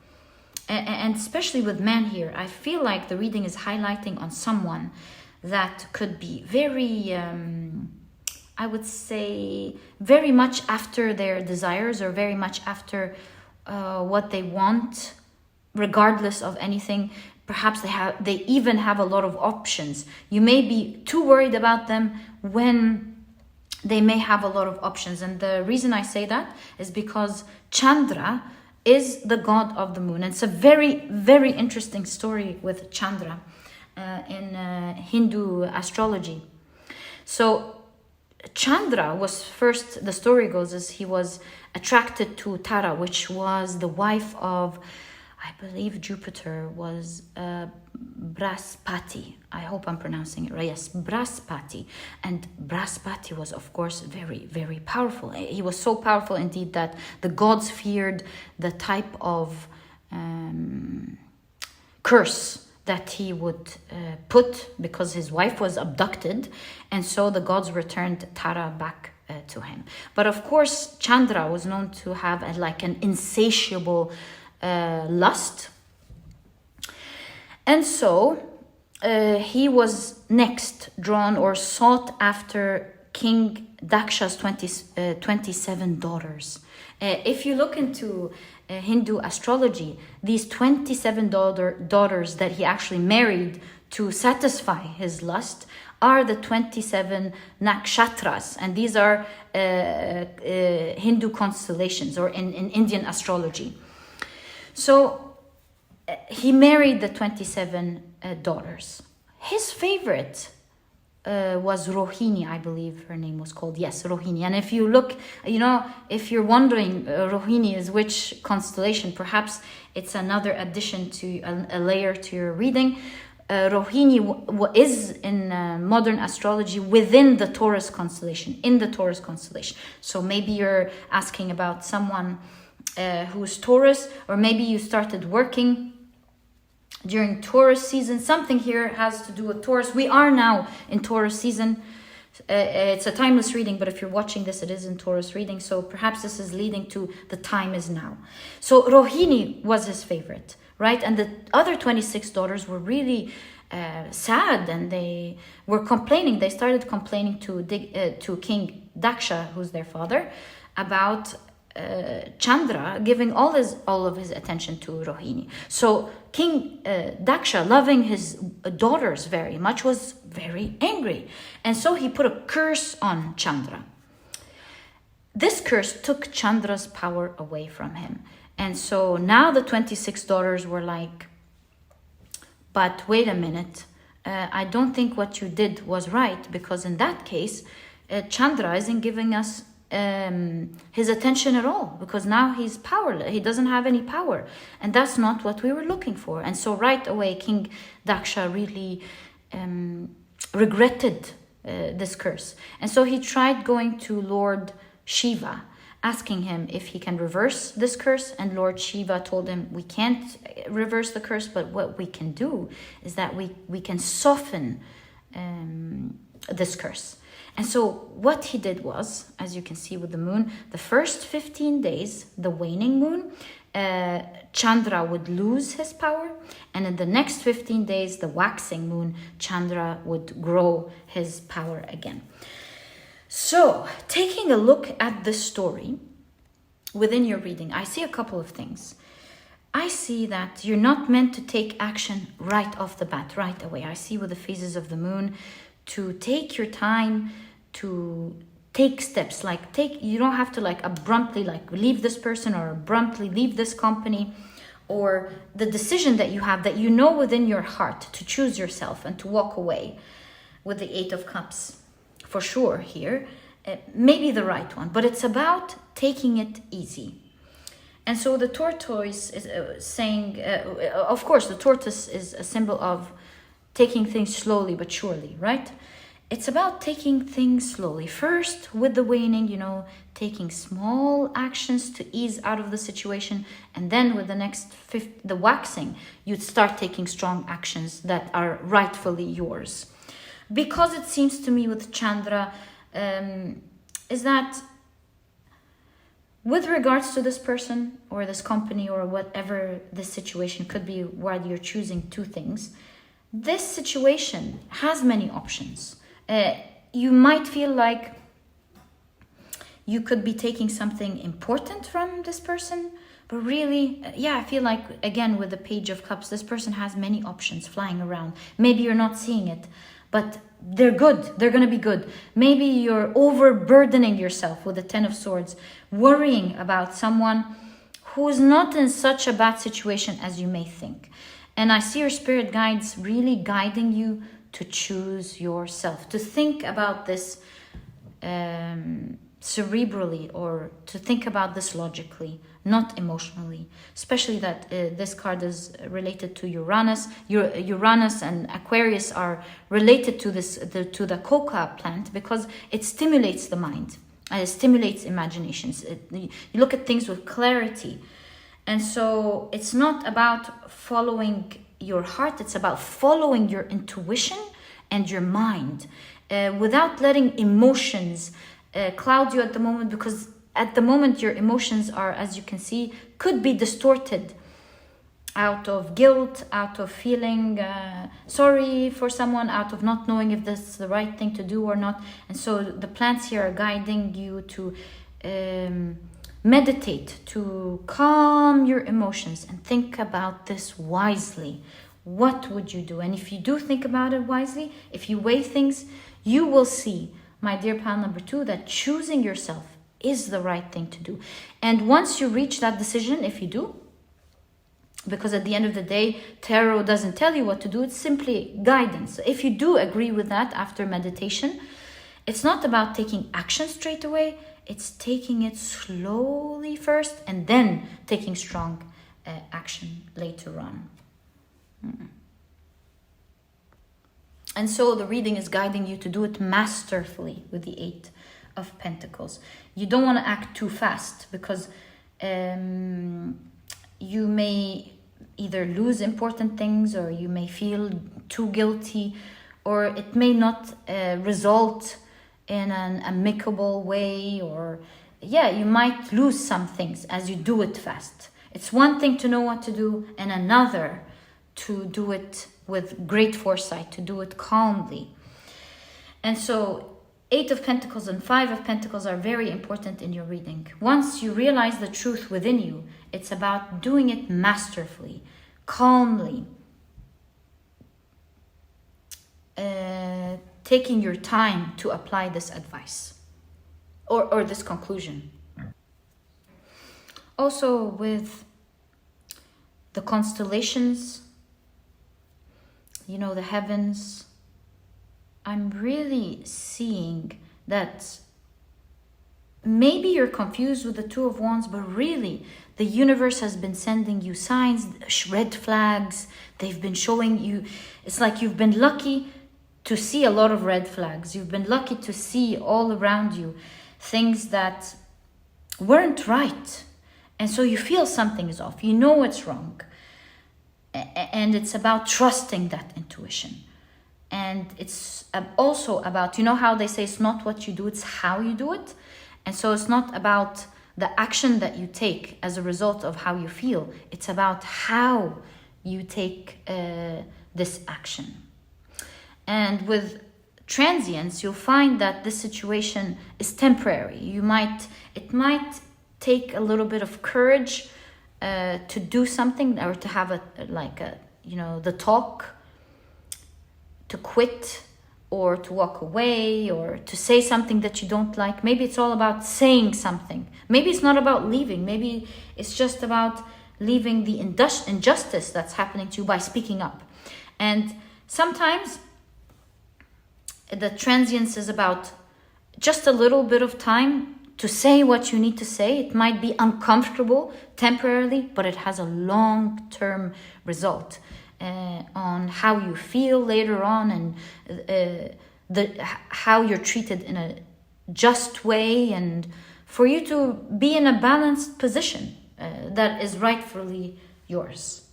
And especially with man here, I feel like the reading is highlighting on someone that could be very, I would say, very much after their desires, or very much after what they want, regardless of anything. Perhaps they even have a lot of options. You may be too worried about them when they may have a lot of options. And the reason I say that is because Chandra is the god of the moon. And it's a very, very interesting story with Chandra in Hindu astrology. So Chandra was first, the story goes, as he was attracted to Tara, which was the wife of, I believe Jupiter was Brahaspati. I hope I'm pronouncing it right. Yes, Brahaspati. And Brahaspati was, of course, very, very powerful. He was so powerful indeed that the gods feared the type of curse that he would put, because his wife was abducted. And so the gods returned Tara back to him. But of course, Chandra was known to have an insatiable lust. And so he was next drawn or sought after King Daksha's 27 daughters. If you look into Hindu astrology, these 27 daughters that he actually married to satisfy his lust are the 27 nakshatras, and these are Hindu constellations, or in Indian astrology. So he married the 27 daughters. His favorite was Rohini, I believe her name was called. Yes, Rohini. And if you look, if you're wondering Rohini is which constellation, perhaps it's another addition to a layer to your reading. Rohini is in modern astrology within the Taurus constellation, So maybe you're asking about someone who's Taurus, or maybe you started working during Taurus season. Something here has to do with Taurus. We are now in Taurus season. It's a timeless reading, but if you're watching this, it is in Taurus reading. So perhaps this is leading to the time is now. So Rohini was his favorite, right? And the other 26 daughters were really sad, and they were complaining. They started complaining to King Daksha, who's their father, about Chandra giving all of his attention to Rohini. So King Daksha, loving his daughters very much, was very angry, and so he put a curse on Chandra. This curse took Chandra's power away from him, and so now the 26 daughters were like, but wait a minute, I don't think what you did was right, because in that case Chandra isn't giving us his attention at all, because now he's powerless. He doesn't have any power, and that's not what we were looking for. And so right away King Daksha really regretted this curse, and so he tried going to Lord Shiva, asking him if he can reverse this curse. And Lord Shiva told him, we can't reverse the curse, but what we can do is that we can soften this curse. And so what he did was, as you can see with the moon, the first 15 days, the waning moon, Chandra would lose his power. And in the next 15 days, the waxing moon, Chandra would grow his power again. So taking a look at this story within your reading, I see a couple of things. I see that you're not meant to take action right off the bat, right away. I see with the phases of the moon to take your time, to take steps, you don't have to abruptly leave this person or abruptly leave this company, or the decision that you have, that you know within your heart, to choose yourself and to walk away with the 8 of Cups. For sure here, maybe the right one, but it's about taking it easy. And so the tortoise is saying, of course, the tortoise is a symbol of taking things slowly but surely, right? It's about taking things slowly. First, with the waning, taking small actions to ease out of the situation. And then with the waxing, you'd start taking strong actions that are rightfully yours. Because it seems to me with Chandra, is that with regards to this person or this company or whatever this situation could be, while you're choosing two things, this situation has many options. You might feel like you could be taking something important from this person, but really, I feel like, again, with the Page of Cups, this person has many options flying around. Maybe you're not seeing it, but they're good. They're going to be good. Maybe you're overburdening yourself with the 10 of Swords, worrying about someone who's not in such a bad situation as you may think. And I see your spirit guides really guiding you to choose yourself, to think about this cerebrally, or to think about this logically, not emotionally. Especially that this card is related to Uranus. Uranus and Aquarius are related to to the coca plant, because it stimulates the mind. It stimulates imaginations. You look at things with clarity. And so it's not about following your heart, it's about following your intuition and your mind, without letting emotions cloud you at the moment, because at the moment your emotions are, as you can see, could be distorted out of guilt, out of feeling sorry for someone, out of not knowing if this is the right thing to do or not. And so the plants here are guiding you to meditate, to calm your emotions and think about this wisely. What would you do? And if you do think about it wisely, if you weigh things, you will see, my dear pile number 2, that choosing yourself is the right thing to do. And once you reach that decision, if you do, because at the end of the day, tarot doesn't tell you what to do, it's simply guidance. If you do agree with that after meditation, it's not about taking action straight away, it's taking it slowly first and then taking strong action later on. And so the reading is guiding you to do it masterfully with the 8 of Pentacles. You don't want to act too fast, because you may either lose important things, or you may feel too guilty, or it may not result in an amicable way, or you might lose some things as you do it fast. It's one thing to know what to do, and another to do it with great foresight, to do it calmly. And so 8 of Pentacles and 5 of Pentacles are very important in your reading. Once you realize the truth within you, it's about doing it masterfully, calmly, taking your time to apply this advice or this conclusion. Also with the constellations, the heavens, I'm really seeing that maybe you're confused with the 2 of Wands, but really the universe has been sending you signs, red flags. They've been showing you, it's like you've been lucky to see a lot of red flags. You've been lucky to see all around you things that weren't right. And so you feel something is off. You know it's wrong. And it's about trusting that intuition. And it's also about, how they say it's not what you do, it's how you do it. And so it's not about the action that you take as a result of how you feel. It's about how you take this action. And with transience, you'll find that this situation is temporary. It might take a little bit of courage to do something, or to have the talk, to quit, or to walk away, or to say something that you don't like. Maybe it's all about saying something. Maybe it's not about leaving. Maybe it's just about leaving the injustice that's happening to you by speaking up. And sometimes the transience is about just a little bit of time to say what you need to say. It might be uncomfortable temporarily, but it has a long-term result on how you feel later on, and how you're treated in a just way, and for you to be in a balanced position that is rightfully yours.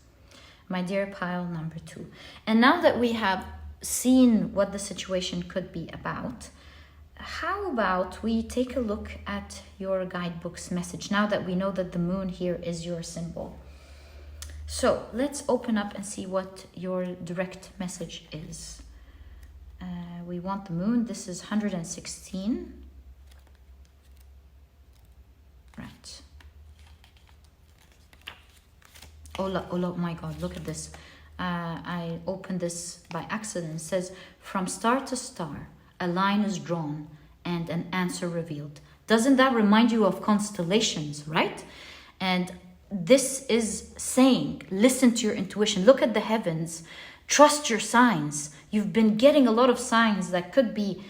My dear pile number 2. And now that we have seen what the situation could be about, how about we take a look at your guidebook's message, now that we know that the moon here is your symbol. So let's open up and see what your direct message is. We want the moon. This is 116. Right. Oh my God, look at this. I opened this by accident. It says, from star to star, a line is drawn and an answer revealed. Doesn't that remind you of constellations, right? And this is saying, listen to your intuition. Look at the heavens. Trust your signs. You've been getting a lot of signs that could be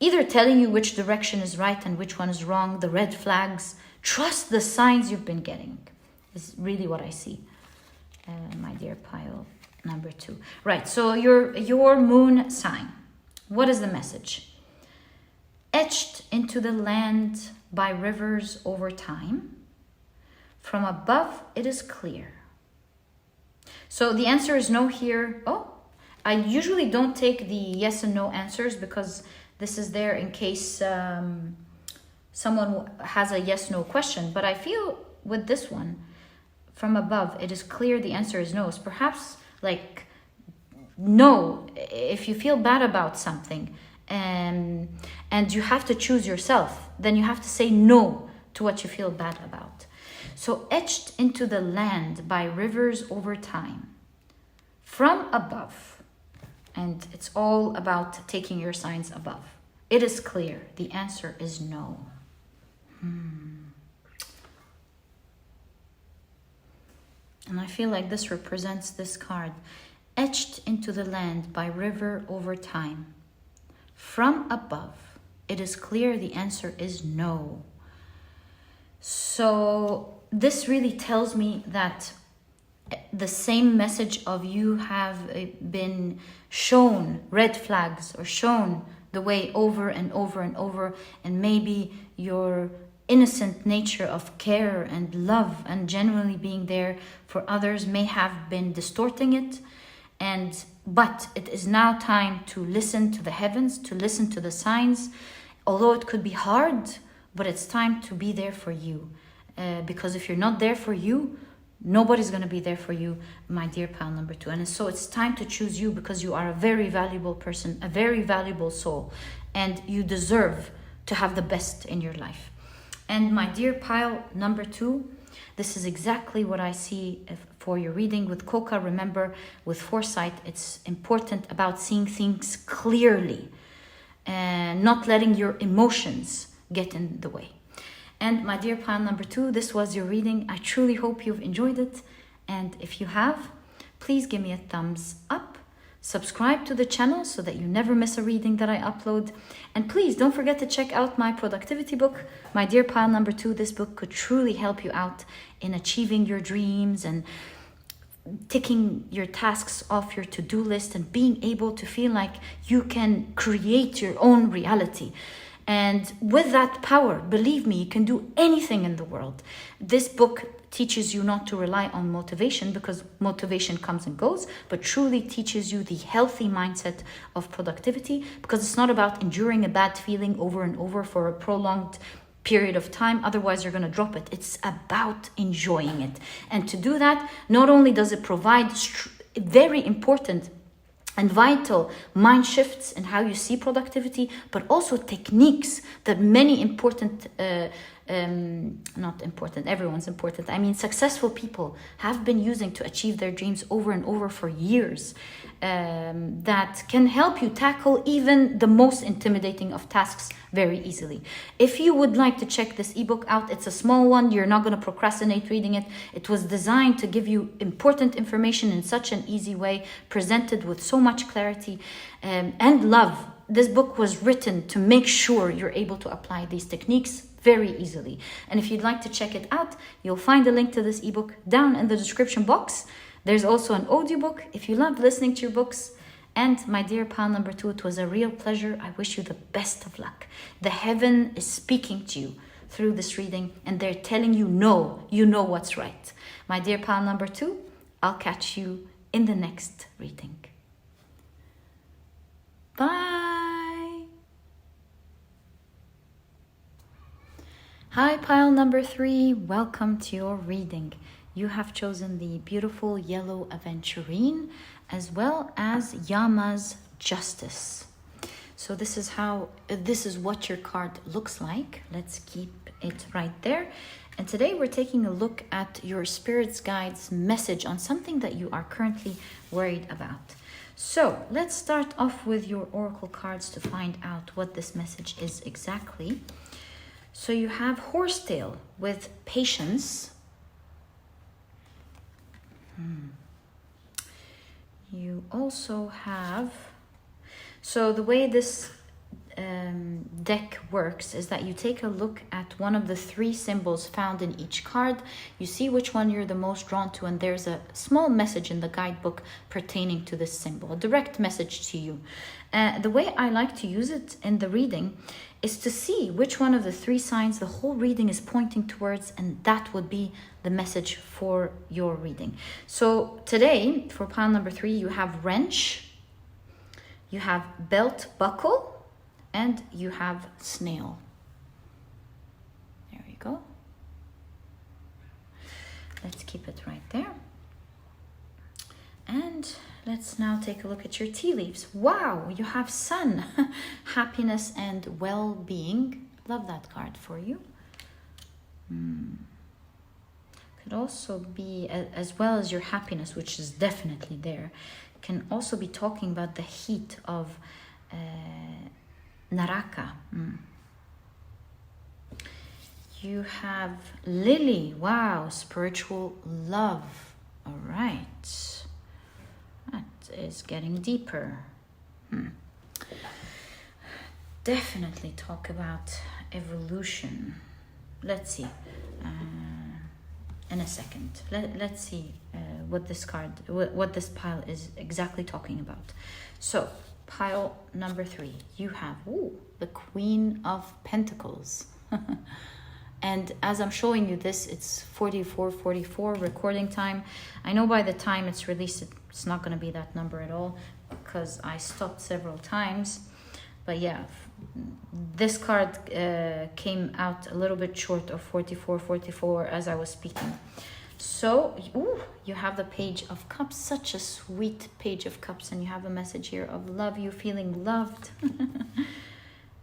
either telling you which direction is right and which one is wrong, the red flags. Trust the signs you've been getting is really what I see, my dear pile number 2. Right, so your moon sign. What is the message? Etched into the land by rivers over time, from above it is clear. So the answer is no here. Oh, I usually don't take the yes and no answers, because this is there in case someone has a yes-no question. But I feel with this one, from above, it is clear the answer is no. So perhaps like no, if you feel bad about something and you have to choose yourself, then you have to say no to what you feel bad about. So etched into the land by rivers over time, from above, and it's all about taking your signs above. It is clear the answer is no. And I feel like this represents this card. Etched into the land by river over time, from above, it is clear the answer is no. So this really tells me that the same message of you have been shown red flags or shown the way over and over and over, and maybe your innocent nature of care and love and genuinely being there for others may have been distorting it. But it is now time to listen to the heavens, to listen to the signs, although it could be hard, but it's time to be there for you. Because if you're not there for you, nobody's going to be there for you, my dear pile number 2. And so it's time to choose you, because you are a very valuable person, a very valuable soul, and you deserve to have the best in your life. And my dear pile number 2, this is exactly what I see for your reading with Coca. Remember, with foresight, it's important about seeing things clearly and not letting your emotions get in the way. And my dear pile number 2, this was your reading. I truly hope you've enjoyed it. And if you have, please give me a thumbs up. Subscribe to the channel so that you never miss a reading that I upload. And please don't forget to check out my productivity book, my dear pile number 2. This book could truly help you out in achieving your dreams and ticking your tasks off your to-do list and being able to feel like you can create your own reality. And with that power, believe me, you can do anything in the world. This book teaches you not to rely on motivation, because motivation comes and goes, but truly teaches you the healthy mindset of productivity, because it's not about enduring a bad feeling over and over for a prolonged period of time. Otherwise, you're going to drop it. It's about enjoying it. And to do that, not only does it provide very important and vital mind shifts in how you see productivity, but also techniques that many not important, everyone's important. I mean, successful people have been using to achieve their dreams over and over for years, that can help you tackle even the most intimidating of tasks very easily. If you would like to check this ebook out, it's a small one. You're not going to procrastinate reading it. It was designed to give you important information in such an easy way, presented with so much clarity and love. This book was written to make sure you're able to apply these techniques very easily. And if you'd like to check it out, you'll find a link to this ebook down in the description box. There's also an audiobook if you love listening to your books. And my dear pile number 2, it was a real pleasure. I wish you the best of luck. The heaven is speaking to you through this reading, and they're telling you no, you know what's right. My dear pile number 2, I'll catch you in the next reading. Bye. Hi, pile number 3. Welcome to your reading. You have chosen the beautiful yellow Aventurine, as well as Yama's Justice. So this is what your card looks like. Let's keep it right there. And today we're taking a look at your spirit's guide's message on something that you are currently worried about. So let's start off with your oracle cards to find out what this message is exactly. So you have Horsetail with Patience. You also have, so the way this deck works is that you take a look at one of the 3 symbols found in each card. You see which one you're the most drawn to, and there's a small message in the guidebook pertaining to this symbol, a direct message to you. The way I like to use it in the reading is to see which one of the 3 signs the whole reading is pointing towards, and that would be the message for your reading. So today, for pile number 3, you have Wrench, you have Belt Buckle, and you have Snail. There you go. let's keep it right there. And let's now take a look at your tea leaves. Wow, you have sun, happiness and well-being. Love that card for you. Could also be, as well as your happiness, which is definitely there, can also be talking about the heat of Naraka. You have lily. Wow, spiritual love. All right. That is getting deeper. Definitely talk about evolution. Let's see. In a second. Let's see what this card, what this pile is exactly talking about. So, pile number 3. You have the Queen of Pentacles. And as I'm showing you this, it's 44:44 recording time. I know by the time it's released, it's not going to be that number at all because I stopped several times. But yeah, this card came out a little bit short of 44:44 as I was speaking. So, you have the Page of Cups, such a sweet Page of Cups, and you have a message here of love, you feeling loved.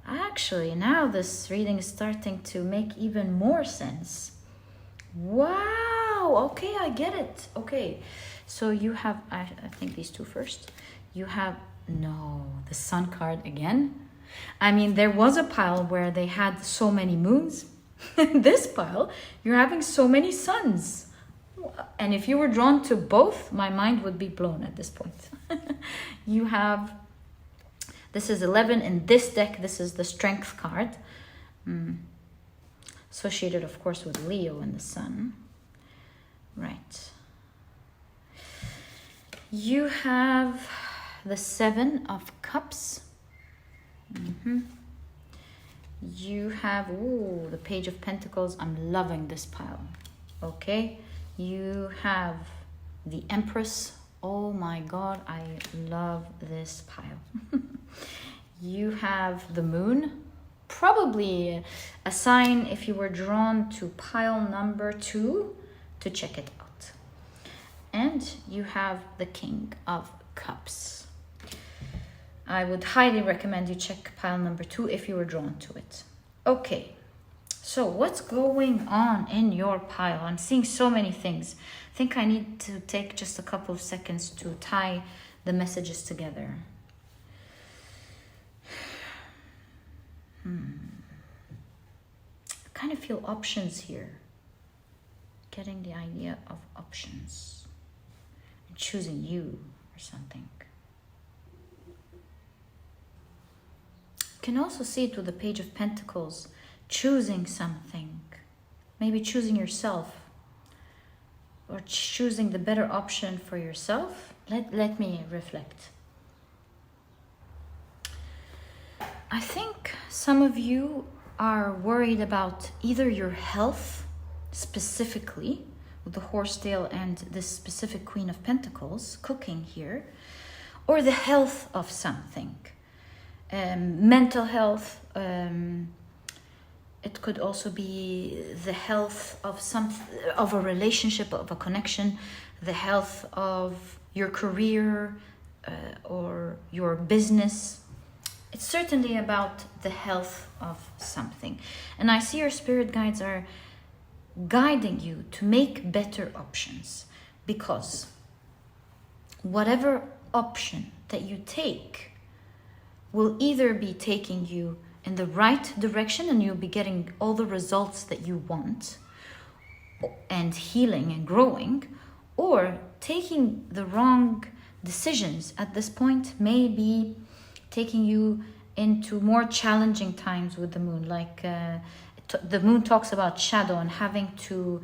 Actually, now this reading is starting to make even more sense. Wow, okay, I get it. Okay, so you have, I think these two first. You have, no, the Sun card again. I mean, there was a pile where they had so many moons. In this pile, you're having so many suns. And if you were drawn to both, my mind would be blown at this point. You have, this is 11 in this deck. This is the Strength card. Associated, of course, with Leo and the Sun. Right. You have the 7 of Cups. You have, the Page of Pentacles. I'm loving this pile. Okay. You have the Empress. Oh my God, I love this pile. You have the Moon. Probably a sign if you were drawn to pile number 2 to check it out. And you have the King of Cups. I would highly recommend you check pile number 2 if you were drawn to it. Okay, so what's going on in your pile? I'm seeing so many things. I think I need to take just a couple of seconds to tie the messages together. I kind of feel options here. Getting the idea of options. And choosing you or something. You can also see it with the Page of Pentacles. Choosing something. Maybe choosing yourself. Or choosing the better option for yourself. Let me reflect. I think some of you are worried about either your health, specifically, with the horsetail and this specific Queen of Pentacles cooking here, or the health of something. Mental health, it could also be the health of a relationship, of a connection, the health of your career or your business. It's certainly about the health of something. And I see your spirit guides are guiding you to make better options, because whatever option that you take will either be taking you in the right direction and you'll be getting all the results that you want and healing and growing, or taking the wrong decisions at this point may be taking you into more challenging times with the moon. Like the moon talks about shadow and having to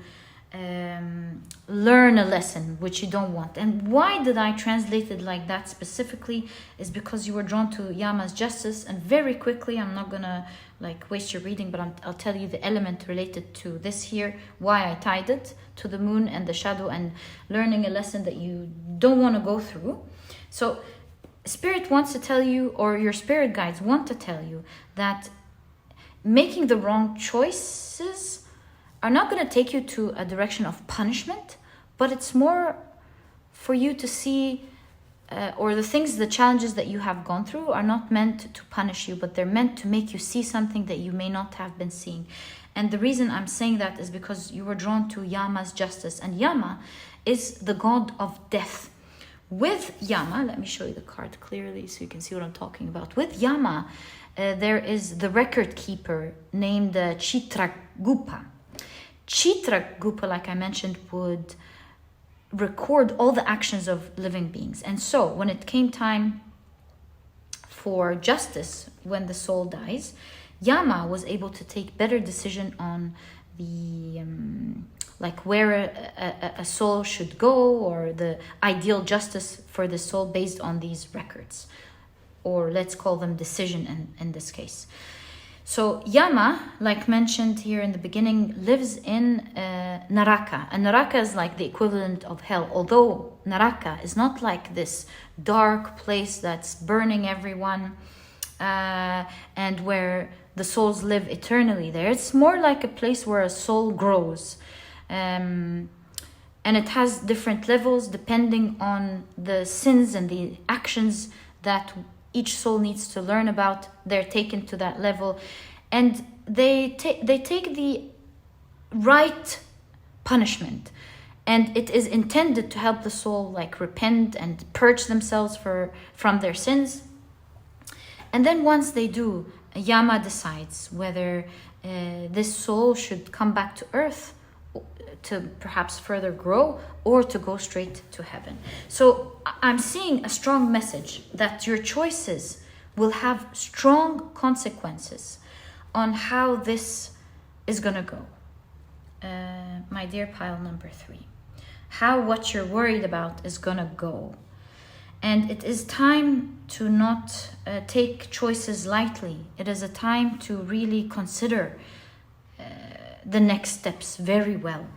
learn a lesson which you don't want. And why did I translate it like that specifically is because you were drawn to Yama's justice, and very quickly, I'm not gonna like waste your reading, but I'll tell you the element related to this here, why I tied it to the moon and the shadow and learning a lesson that you don't want to go through. So Spirit wants to tell you, or your spirit guides want to tell you, that making the wrong choices are not going to take you to a direction of punishment, but it's more for you to see, or the things, the challenges that you have gone through are not meant to punish you, but they're meant to make you see something that you may not have been seeing. And the reason I'm saying that is because you were drawn to Yama's justice, and Yama is the god of death. With Yama, let me show you the card clearly so you can see what I'm talking about. With Yama, there is the record keeper named Chitragupa. Chitragupa, like I mentioned, would record all the actions of living beings. And so when it came time for justice, when the soul dies, Yama was able to take better decision on the like where a soul should go, or the ideal justice for the soul based on these records, or let's call them decision in this case. So Yama, like mentioned here in the beginning, lives in Naraka. And Naraka is like the equivalent of hell. Although Naraka is not like this dark place that's burning everyone and where the souls live eternally there. It's more like a place where a soul grows. And it has different levels depending on the sins and the actions that each soul needs to learn about. They're taken to that level, and they take the right punishment, and it is intended to help the soul like repent and purge themselves from their sins. And then once they do, Yama decides whether this soul should come back to earth to perhaps further grow, or to go straight to heaven. So I'm seeing a strong message that your choices will have strong consequences on how this is going to go. My dear pile number 3, how what you're worried about is going to go. And it is time to not take choices lightly. It is a time to really consider the next steps very well.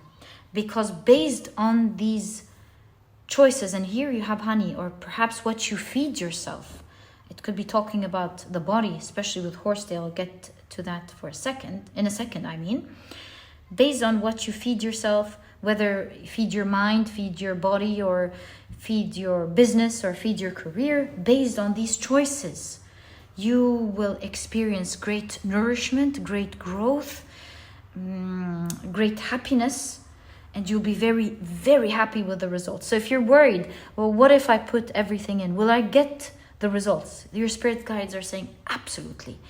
Because based on these choices, and here you have honey, or perhaps what you feed yourself. It could be talking about the body, especially with horsetail. I'll get to that in a second, I mean. Based on what you feed yourself, whether feed your mind, feed your body, or feed your business, or feed your career, based on these choices, you will experience great nourishment, great growth, great happiness, and you'll be very, very happy with the results. So if you're worried, well, what if I put everything in? Will I get the results? Your spirit guides are saying, absolutely.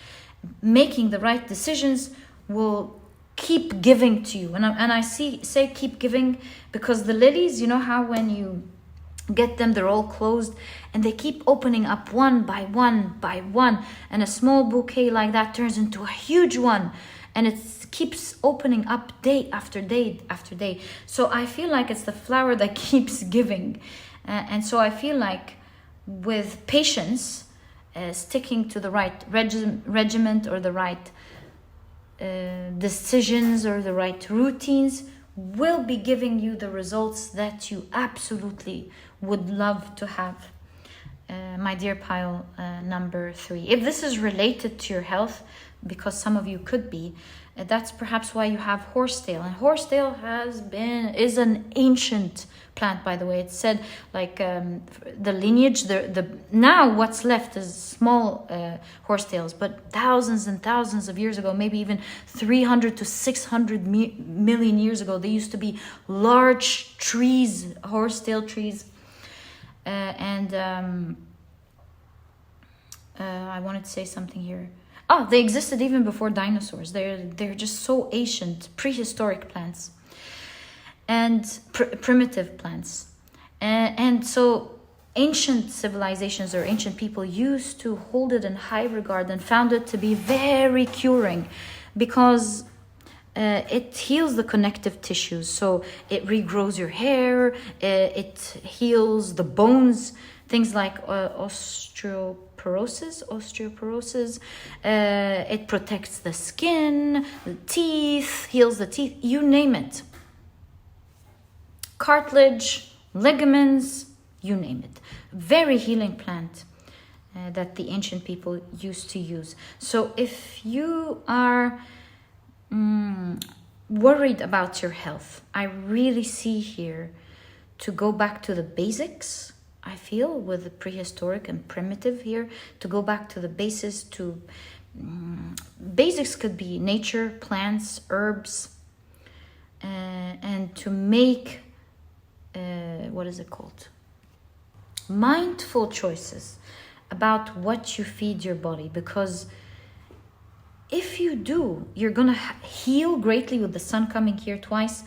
Making the right decisions will keep giving to you. And I say keep giving because the lilies, you know how when you get them, they're all closed, and they keep opening up one by one by one. And a small bouquet like that turns into a huge one. And it keeps opening up day after day after day. So I feel like it's the flower that keeps giving. And so I feel like with patience, sticking to the right regiment, or the right decisions, or the right routines, will be giving you the results that you absolutely would love to have. My dear pile number 3. If this is related to your health, because some of you could be, that's perhaps why you have horsetail. And horsetail is an ancient plant, by the way. It's said like the lineage, the now what's left is small horsetails, but thousands and thousands of years ago, maybe even 300 to 600 million years ago, there used to be large trees, horsetail trees. I wanted to say something here. Oh, they existed even before dinosaurs. They're just so ancient, prehistoric plants, and primitive plants. And so ancient civilizations or ancient people used to hold it in high regard and found it to be very curing, because it heals the connective tissues. So it regrows your hair, it heals the bones, things like osteoporosis. It protects the skin, the teeth, heals the teeth, you name it. Cartilage, ligaments, you name it. Very healing plant that the ancient people used to use. So if you are worried about your health. I really see here to go back to the basics. I feel with the prehistoric and primitive here, to go back to the basis, to basics could be nature, plants, herbs, and to make what is it called? Mindful choices about what you feed your body, because if you do, you're gonna heal greatly with the sun coming here twice,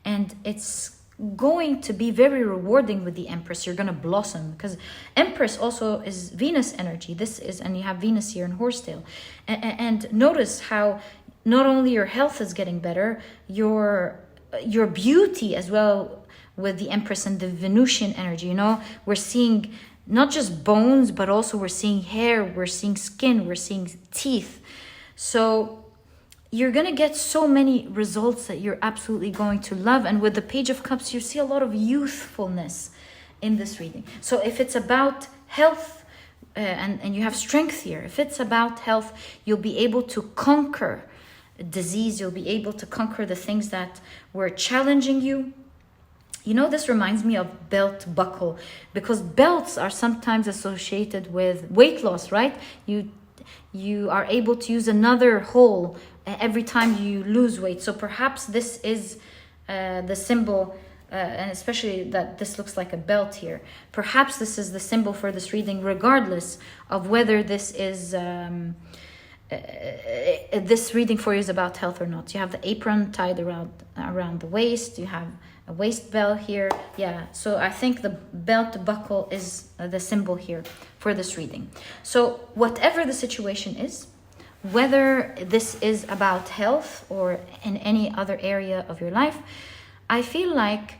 and it's going to be very rewarding with the Empress. You're gonna blossom, because Empress also is Venus energy. This is, and you have Venus here in Horsetail, and notice how not only your health is getting better, your beauty as well with the Empress and the Venusian energy. You know, we're seeing not just bones, but also we're seeing hair, we're seeing skin, we're seeing teeth. So you're going to get so many results that you're absolutely going to love. And with the Page of Cups, you see a lot of youthfulness in this reading. So if it's about health, and you have strength here, if it's about health, you'll be able to conquer disease. You'll be able to conquer the things that were challenging you. You know, this reminds me of belt buckle, because belts are sometimes associated with weight loss, right? You are able to use another hole every time you lose weight. So perhaps this is the symbol, and especially that this looks like a belt here. Perhaps this is the symbol for this reading, regardless of whether this is this reading for you is about health or not. You have the apron tied around the waist. You have a waist belt here. Yeah, so I think the belt buckle is the symbol here for this reading. So whatever the situation is, whether this is about health or in any other area of your life, I feel like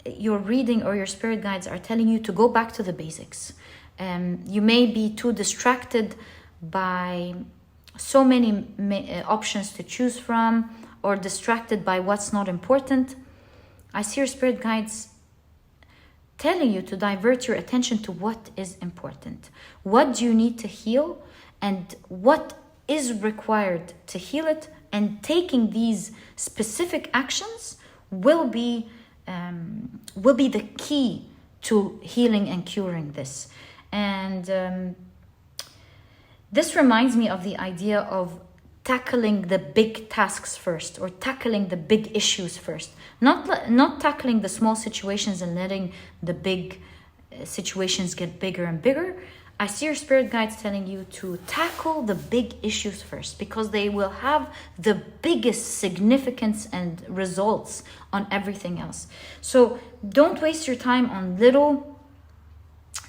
your reading or your spirit guides are telling you to go back to the basics. You may be too distracted by so many options to choose from, or distracted by what's not important. I see your spirit guides telling you to divert your attention to what is important. What do you need to heal, and what is required to heal it, and taking these specific actions will be the key to healing and curing this. And this reminds me of the idea of tackling the big tasks first, or tackling the big issues first. Not tackling the small situations and letting the big situations get bigger and bigger. I see your spirit guides telling you to tackle the big issues first, because they will have the biggest significance and results on everything else. So don't waste your time on little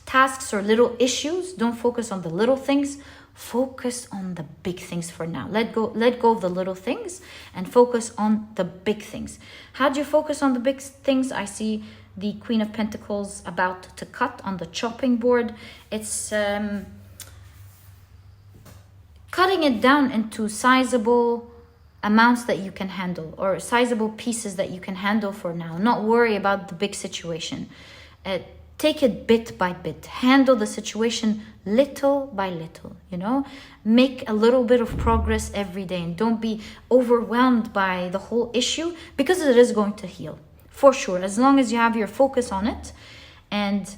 tasks or little issues. Don't focus on the little things. Focus on the big things for now. Let go of the little things and focus on the big things. How do you focus on the big things? I see the Queen of Pentacles about to cut on the chopping board. It's cutting it down into sizable amounts that you can handle, or sizable pieces that you can handle for now. Not worry about the big situation. Take it bit by bit. Handle the situation little by little, you know. Make a little bit of progress every day, and don't be overwhelmed by the whole issue, because it is going to heal. For sure, as long as you have your focus on it and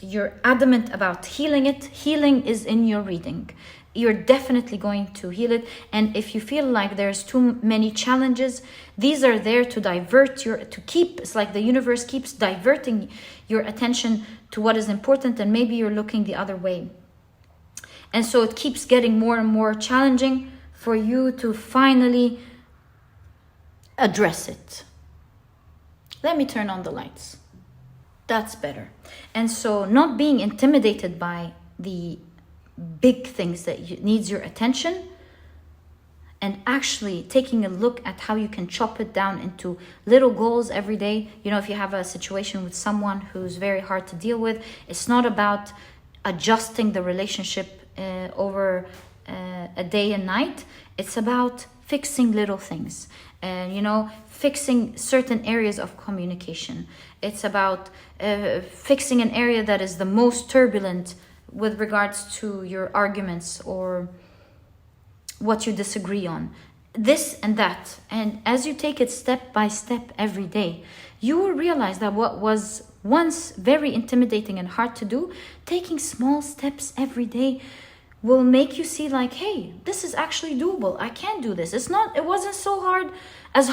you're adamant about healing it, healing is in your reading. You're definitely going to heal it. And if you feel like there's too many challenges, these are there to divert it's like the universe keeps diverting your attention to what is important, and maybe you're looking the other way. And so it keeps getting more and more challenging for you to finally address it. Let me turn on the lights. That's better. And so not being intimidated by the big things that needs your attention, and actually taking a look at how you can chop it down into little goals every day. You know, if you have a situation with someone who's very hard to deal with, it's not about adjusting the relationship over a day and night. It's about fixing little things, and fixing certain areas of communication. It's about fixing an area that is the most turbulent with regards to your arguments or what you disagree on. this and that. And as you take it step by step every day, you will realize that what was once very intimidating and hard to do, taking small steps every day will make you see like, hey, this is actually doable. I can do this. It wasn't so hard as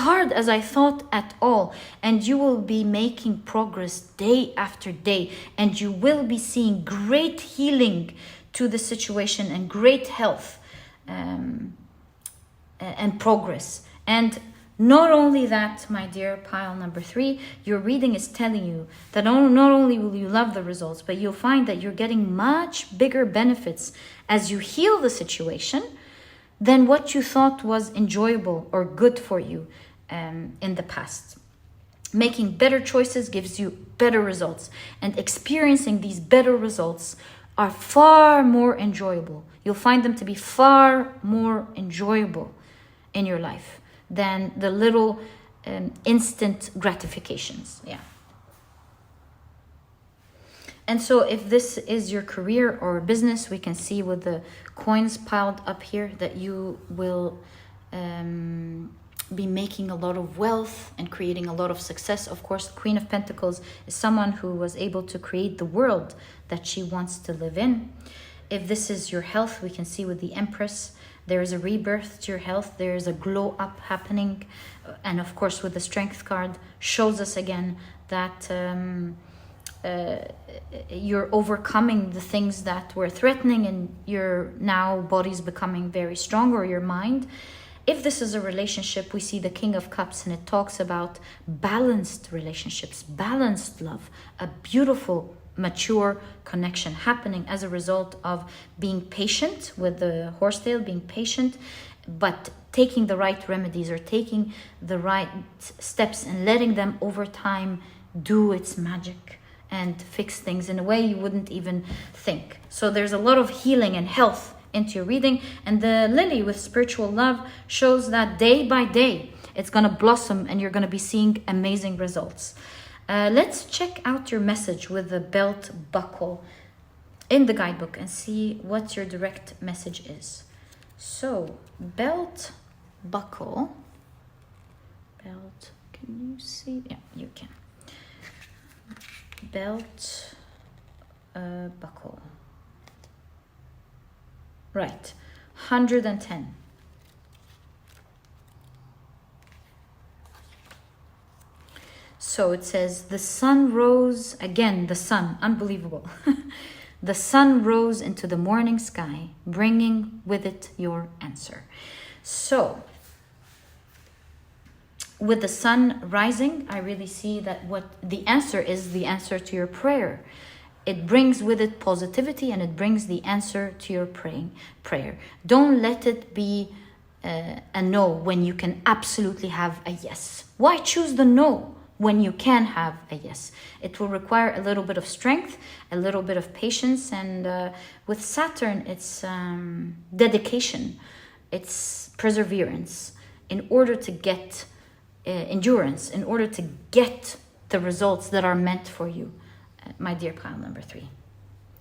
I thought at all. And you will be making progress day after day, and you will be seeing great healing to the situation and great health and progress. And not only that, my dear pile number 3, your reading is telling you that not only will you love the results, but you'll find that you're getting much bigger benefits as you heal the situation than what you thought was enjoyable or good for you in the past. Making better choices gives you better results, and experiencing these better results are far more enjoyable. You'll find them to be far more enjoyable in your life than the little instant gratifications. Yeah. And so if this is your career or business, we can see with the coins piled up here that you will be making a lot of wealth and creating a lot of success. Of course, Queen of Pentacles is someone who was able to create the world that she wants to live in. If this is your health, we can see with the Empress, there is a rebirth to your health. There is a glow up happening. And of course, with the Strength card, shows us again that you're overcoming the things that were threatening, and your now body's becoming very strong, or your mind. If this is a relationship, we see the King of Cups, and it talks about balanced relationships, balanced love, a beautiful, mature connection happening as a result of being patient with the horsetail, being patient, but taking the right remedies or taking the right steps and letting them over time do its magic and fix things in a way you wouldn't even think. So there's a lot of healing and health into your reading. And the lily with spiritual love shows that day by day it's going to blossom and you're going to be seeing amazing results. Let's check out your message with the belt buckle in the guidebook and see what your direct message is. So, belt buckle. Belt, can you see? Yeah, you can. Belt buckle. Right, 110. So it says, the sun rose, again, the sun, unbelievable. The sun rose into the morning sky, bringing with it your answer. So, with the sun rising, I really see that what the answer is, the answer to your prayer. It brings with it positivity, and it brings the answer to your prayer. Don't let it be a no when you can absolutely have a yes. Why choose the no when you can have a yes? It will require a little bit of strength, a little bit of patience, and with Saturn, it's dedication, it's perseverance in order to get endurance, in order to get the results that are meant for you, my dear pile number 3.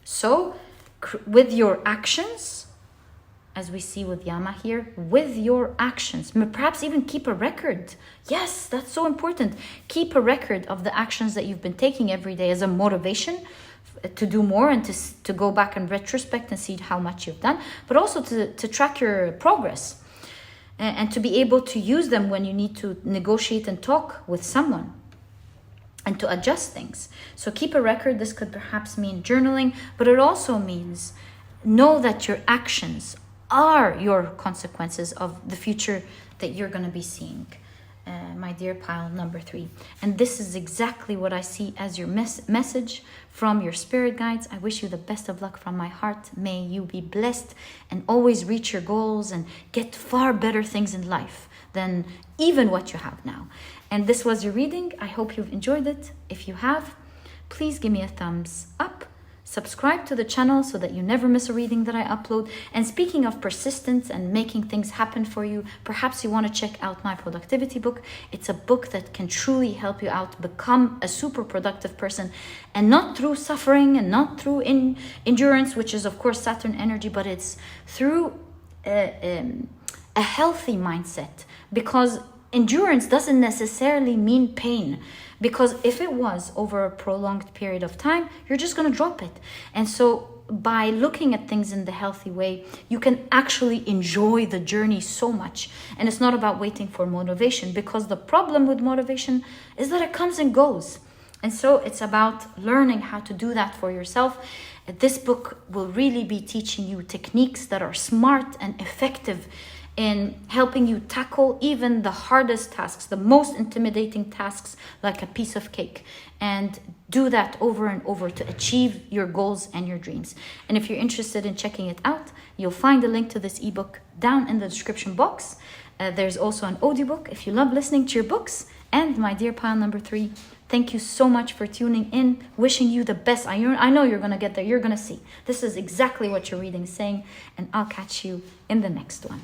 So, with your actions, as we see with Yama here, with your actions, perhaps even keep a record. Yes, that's so important. Keep a record of the actions that you've been taking every day as a motivation to do more, and to go back in retrospect and see how much you've done, but also to track your progress and to be able to use them when you need to negotiate and talk with someone and to adjust things. So keep a record. This could perhaps mean journaling, but it also means know that your actions are your consequences of the future that you're going to be seeing, my dear pile number 3. And this is exactly what I see as your message from your spirit guides. I wish you the best of luck from my heart. May you be blessed and always reach your goals and get far better things in life than even what you have now. And this was your reading. I hope you've enjoyed it. If you have, please give me a thumbs up. Subscribe to the channel so that you never miss a reading that I upload. And speaking of persistence and making things happen for you, perhaps you want to check out my productivity book. It's a book that can truly help you out become a super productive person, and not through suffering and not through endurance, which is of course Saturn energy, but it's through a healthy mindset, because endurance doesn't necessarily mean pain. Because if it was over a prolonged period of time, you're just going to drop it. And so by looking at things in the healthy way, you can actually enjoy the journey so much. And it's not about waiting for motivation, because the problem with motivation is that it comes and goes. And so it's about learning how to do that for yourself. This book will really be teaching you techniques that are smart and effective in helping you tackle even the hardest tasks, the most intimidating tasks, like a piece of cake, and do that over and over to achieve your goals and your dreams. And if you're interested in checking it out, you'll find a link to this ebook down in the description box. There's also an audiobook if you love listening to your books. And my dear pile number 3, thank you so much for tuning in. Wishing you the best. I know you're going to get there. You're going to see. This is exactly what your reading is saying. And I'll catch you in the next one.